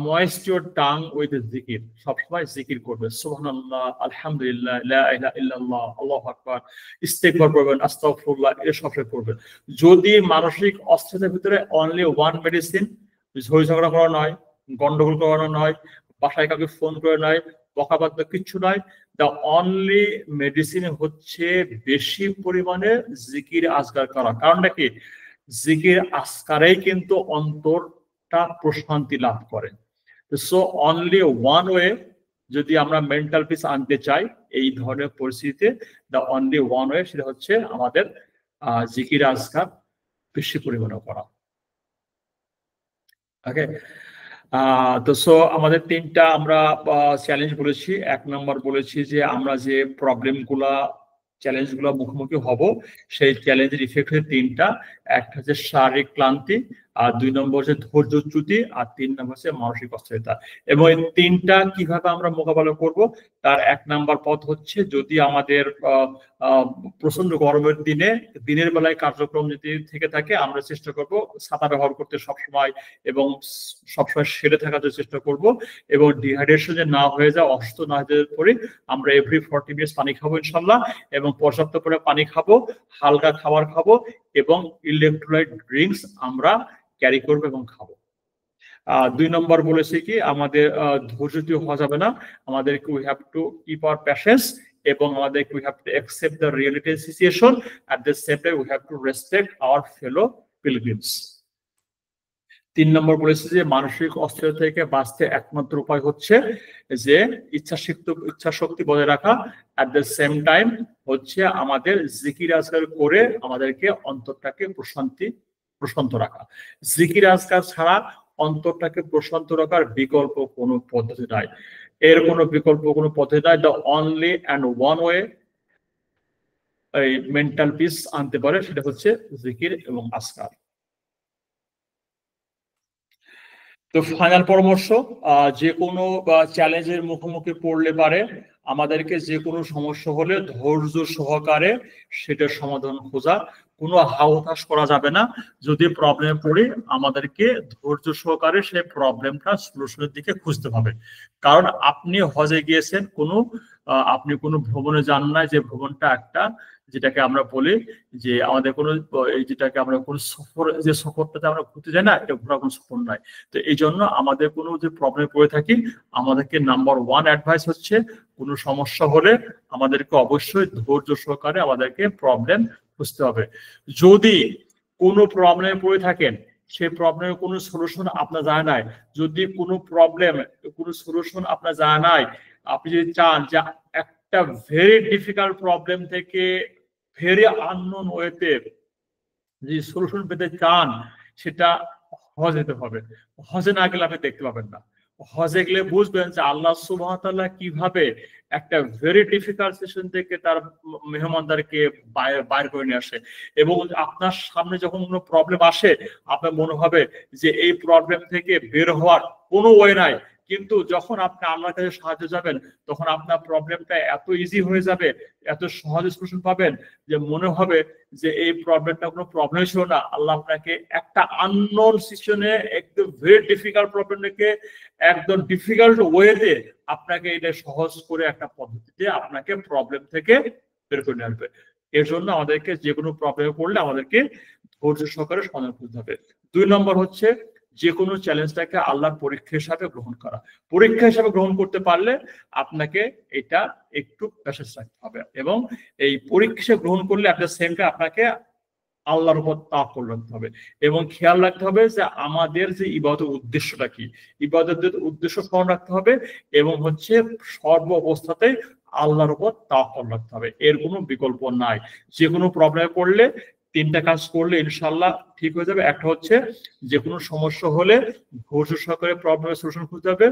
ময়েস্ট ইউর টাং উইথ জিকির, সবসময় জিকির করবে, সুবহানাল্লাহ, আলহামদুলিল্লাহ, লা ইলাহা ইল্লাল্লাহ, আল্লাহু আকবার, ইস্তিগফার করবেন, আস্তাগফিরুল্লাহ, এটা সবসময় করবেন। যদি মানসিক অস্থিরতার ভিতরে অনলি ওয়ান মেডিসিন, ঝই ঝগড়া করা নয়, গন্ডগোল করানো নয়, বাসায় কাউকে ফোন করে নয়, বকাবাদ কিচ্ছু নয়, দ্য অনলি মেডিসিন হচ্ছে বেশি পরিমাণে জিকির আজকার করা। কারণটা কি, জিকির আজকারেই কিন্তু অন্তরটা প্রশান্তি লাভ করে। সো অনলি ওয়ান ওয়ে, যদি আমরা মেন্টাল পিস আনতে চাই এই ধরনের পরিস্থিতিতে, দ্য অনলি ওয়ান ওয়ে, সেটা হচ্ছে আমাদের জিকির আজকার বেশি পরিমাণে করা। ওকে, তো সো আমাদের 3টা আমরা চ্যালেঞ্জ বলেছি। 1 নম্বর বলেছি যে আমরা যে চ্যালেঞ্জগুলো মুখোমুখি হব, সেই চ্যালেঞ্জের ইফেক্ট হচ্ছে 3টা। একটা হচ্ছে শারীরিক ক্লান্তি, আর 2 নম্বর হচ্ছে ধৈর্যচ্যুতি, আর 3 নম্বর হচ্ছে মানসিক অস্থিরতা। এবং এই 3টা কিভাবে আমরা মোকাবেলা করব, তার 1 নম্বর পথ হচ্ছে, যদি আমাদের প্রচন্ড গরমের দিনের বেলায় কার্যক্রম যদি থেকে থাকে, আমরা চেষ্টা করব ছাতা ব্যবহার করতে সবসময়, এবং সবসময় সেরে থাকার চেষ্টা করব, এবং ডিহাইড্রেশন যে না হয়ে যায়, অসুস্থ না হয়ে যাওয়ার পরে আমরা এভরি 40 মিনিটস পানি খাবো ইনশাল্লাহ, এবং পর্যাপ্ত করে পানি খাবো, হালকা খাবার খাবো, এবং ইলেকট্রোলাইট ড্রিঙ্কস আমরা ক্যারি করবো এবং খাবো। 2 নম্বর বলেছি কি, আমাদের ধৈর্য হওয়া যাবে না, আমাদেরকে we have to keep our patience, এবং আমাদেরকে we have to accept the reality situation, at the same time we have to respect our fellow pilgrims. 3 নম্বর বলেছে যে মানসিক অস্থিরতা থেকে বাঁচতে একমাত্র উপায় হচ্ছে যে ইচ্ছা শক্তি বজায় রাখা, অ্যাট দ্য সেম টাইম হচ্ছে আমাদের জিকির আজকার করে আমাদেরকে অন্তরটাকে প্রশান্ত রাখা। জিকির আজকার ছাড়া অন্তরটাকে প্রশান্ত রাখার বিকল্প কোনো পদ্ধতি নাই, এর কোনো বিকল্প কোনো পদ্ধতি নাই। The only and one way এই মেন্টাল পিস আনতে পারে, সেটা হচ্ছে জিকির এবং আজকার। তো ফাইনাল পরামর্শ, যে কোনো চ্যালেঞ্জের মুখোমুখি পড়লে পারে আমাদেরকে যে কোনো সমস্যা হলে ধৈর্য সহকারে সেটার সমাধান খোঁজা, কোনো হাওতাশ করা যাবে না। যদি প্রবলেমে পড়ি আমাদেরকে ধৈর্য সহকারে সেই প্রবলেমটা সলিউশনের দিকে খুঁজতে হবে। কারণ আপনি হজে গিয়েছেন, আপনি কোনো ভ্রমণে যান না, যে ভ্রমণটা একটা, যেটাকে আমরা বলি যে আমাদের কোনো যেটাকে আমরা কোনো সফর, যে সফরটাতে আমরা ঘুরতে যাই না, এটা ঘোরা কোনো সফর নয়। তো এই জন্য আমাদের কোনো যে প্রবলেমে পড়ে থাকি, আমাদেরকে নাম্বার 1 অ্যাডভাইস হচ্ছে, কোনো সমস্যা হলে আমাদেরকে অবশ্যই ধৈর্য সহকারে আমাদেরকে প্রবলেম বুঝতে হবে। যদি কোনো প্রবলেমে পড়ে থাকেন সেই প্রবলেমের কোনো সলিউশন আপনার জানা নাই, যদি কোনো সলিউশন আপনার জানা নাই, আপনি যদি চান যে একটা ভেরি ডিফিকাল্ট প্রবলেম থেকে ভেরি আননোন ওয়েতে যে সলিউশন পেতে চান, সেটা হজে যেতে হবে। হজে না গেলে আপনি দেখতে পাবেন না। হজে গেলে বুঝবেন যে আল্লাহ সুবহানাহু ওয়া তাআলা কিভাবে একটা ভেরি ডিফিকাল্ট সিচুয়েশন থেকে তার মেহমানদারকে বাইর করে নিয়ে আসে। এবং আপনার সামনে যখন কোনো প্রবলেম আসে, আপনার মনে হবে যে এই প্রবলেম থেকে বের হওয়ার কোনো ওয়ে নাই, কিন্তু যখন আপনি আল্লাহর কাছে সাহায্য যাবেন, তখন আপনার প্রবলেমটা এত ইজি হয়ে যাবে, এত সহজে সলিউশন পাবেন যে মনে হবে যে এই প্রবলেমটা কোনো প্রবলেম ছিল না, আল্লাহ আপনাকে একটা আননোন সিচুয়েশনে একদম ভেরি ডিফিকাল্ট প্রবলেমটাকে একদম ডিফিকাল্ট ওয়েতে আপনাকে এটা সহজ করে একটা পদ্ধতিতে আপনাকে প্রবলেম থেকে বের করে নিয়ে আসবে। এর জন্য আমাদেরকে যে কোনো প্রবলেমে পড়লে আমাদেরকে ধৈর্য সহকারে সমাধান করতে হবে। 2 নম্বর হচ্ছে যে কোনো চ্যালেঞ্জটাকে আল্লাহর পরীক্ষা হিসাবে গ্রহণ করা। পরীক্ষা হিসাবে গ্রহণ করতে পারলে আপনাকে এটা একটু প্যাসেজ রাখতে হবে, এবং এই পরীক্ষা গ্রহণ করলে একটা সেম টাইম আপনাকে আল্লাহর উপর তাওয়াক্কুল রাখতে হবে, এবং খেয়াল রাখতে হবে যে আমাদের যে ইবাদতের উদ্দেশ্যটা কি, ইবাদতের উদ্দেশ্য স্মরণ রাখতে হবে, এবং হচ্ছে সর্ব অবস্থাতেই আল্লাহর উপর তাওয়াক্কুল রাখতে হবে। এর কোনো বিকল্প নাই। যে কোনো প্রবলেমে পড়লে 3টা কাজ করলে ইনশাআল্লাহ ঠিক হয়ে যাবে। একটা হচ্ছে যে কোনো সমস্যা হলে ধৈর্য সহকারে প্রবলেমের সলিউশন খুঁজতে হবে।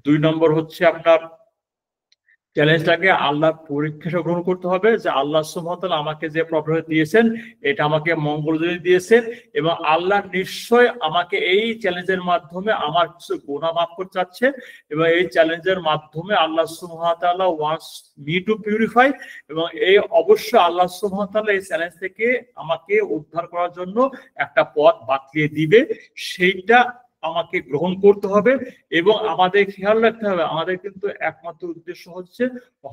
2 নম্বর হচ্ছে আপনার চ্যালেঞ্জটাকে আল্লাহর পরীক্ষা হিসেবে গ্রহণ করতে হবে, যে আল্লাহ সুবহানাহু ওয়া তাআলা আমাকে যে প্রবলেম দিয়েছেন এটা আমাকে মঙ্গল জন্য দিয়েছেন, এবং আল্লাহ নিশ্চয় আমাকে এই চ্যালেঞ্জের মাধ্যমে আমার কিছু গুনাহ মাফ করতে চাচ্ছে, এবং এই চ্যালেঞ্জের মাধ্যমে আল্লাহ সুবহানাহু ওয়া তাআলা ওয়ান্টস মি টু পিউরিফাই, এবং এই অবশ্যই আল্লাহ সুবহানাহু ওয়া তাআলা এই চ্যালেঞ্জ থেকে আমাকে উদ্ধার করার জন্য একটা পথ বাতলিয়ে দিবে, সেইটা আমাকে গ্রহণ করতে হবে। এবং আমাদের খেয়াল রাখতে হবে, আমাদের কিন্তু একমাত্র উদ্দেশ্য হচ্ছে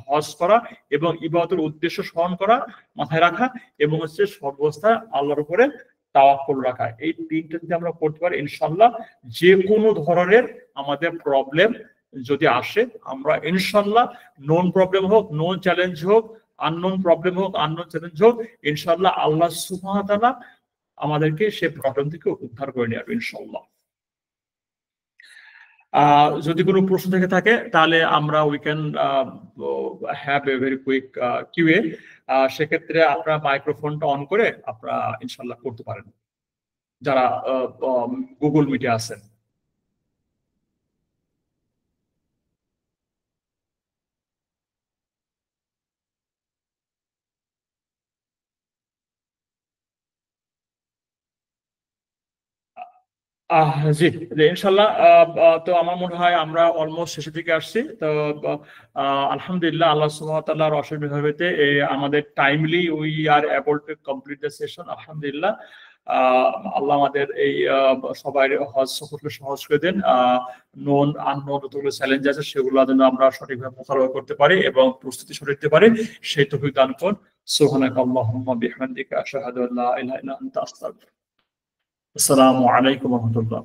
হজ করা, এবং ইবাদতের উদ্দেশ্য স্মরণ করা, মাথায় রাখা, এবং হচ্ছে সর্বস্থায় আল্লাহর উপরে তাওয়াক্কুল রাখা। এই 3টা যদি আমরা করতে পারি, ইনশাআল্লাহ যে কোনো ধরনের আমাদের প্রবলেম যদি আসে, আমরা ইনশাআল্লাহ নোন প্রবলেম হোক, নোন চ্যালেঞ্জ হোক, আননোন প্রবলেম হোক, আননোন চ্যালেঞ্জ হোক, ইনশাআল্লাহ আল্লাহ সুবহানাহু ওয়া তাআলা আমাদেরকে সেই প্রবলেম থেকে উদ্ধার করে নিয়ে আসবে ইনশাআল্লাহ। যদি কোনো প্রশ্ন থেকে থাকে তাহলে আমরা we can have a very quick QA. সেক্ষেত্রে আপনারা মাইক্রোফোনটা অন করে আপনারা ইনশাল্লাহ করতে পারেন, যারা গুগল মিটে আছেন। জি, জি, ইনশাল্লাহ। তো আমার মনে হয় আমরা অলমোস্ট শেষের দিকে আসছি। তো আলহামদুলিল্লাহ, আল্লাহ সুবহানাহু ওয়া তাআলার অশেষ মেহরবানিতে আমাদের timely we are able to complete the session, আলহামদুলিল্লাহ। আল্লাহ আমাদের এই সবাই হজ সফরকে সহজ করে দেন। নোন আননোন যতগুলো চ্যালেঞ্জ আছে সেগুলো যেন আমরা সঠিকভাবে মোকাবেলা করতে পারি এবং প্রস্তুতি সরে দিতে পারি, সেই তৌফিক দান করুন। সুবহানাকা আল্লাহুম্মা বিহামদিকা আশহাদু আল্লা ইলাহা ইল্লা আনতা আস্তাগফিরুকা। আসসালামু আলাইকুম ওয়া রাহমাতুল্লাহ।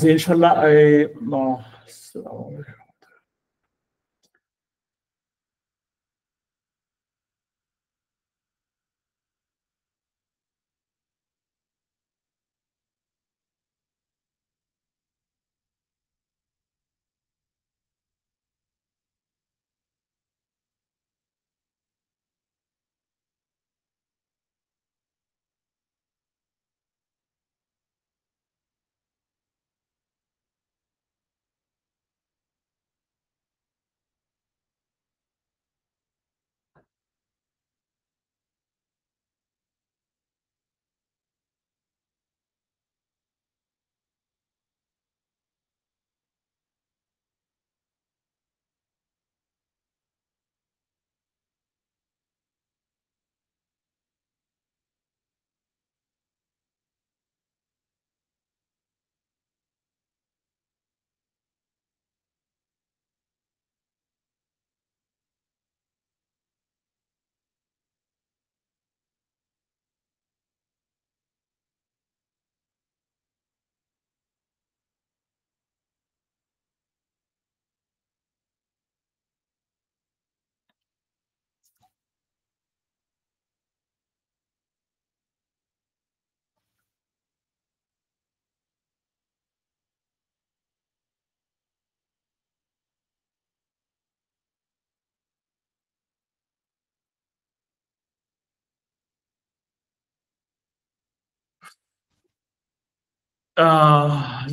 জি, ইনশাল্লাহ। আসসালামু আলাইকুম। آه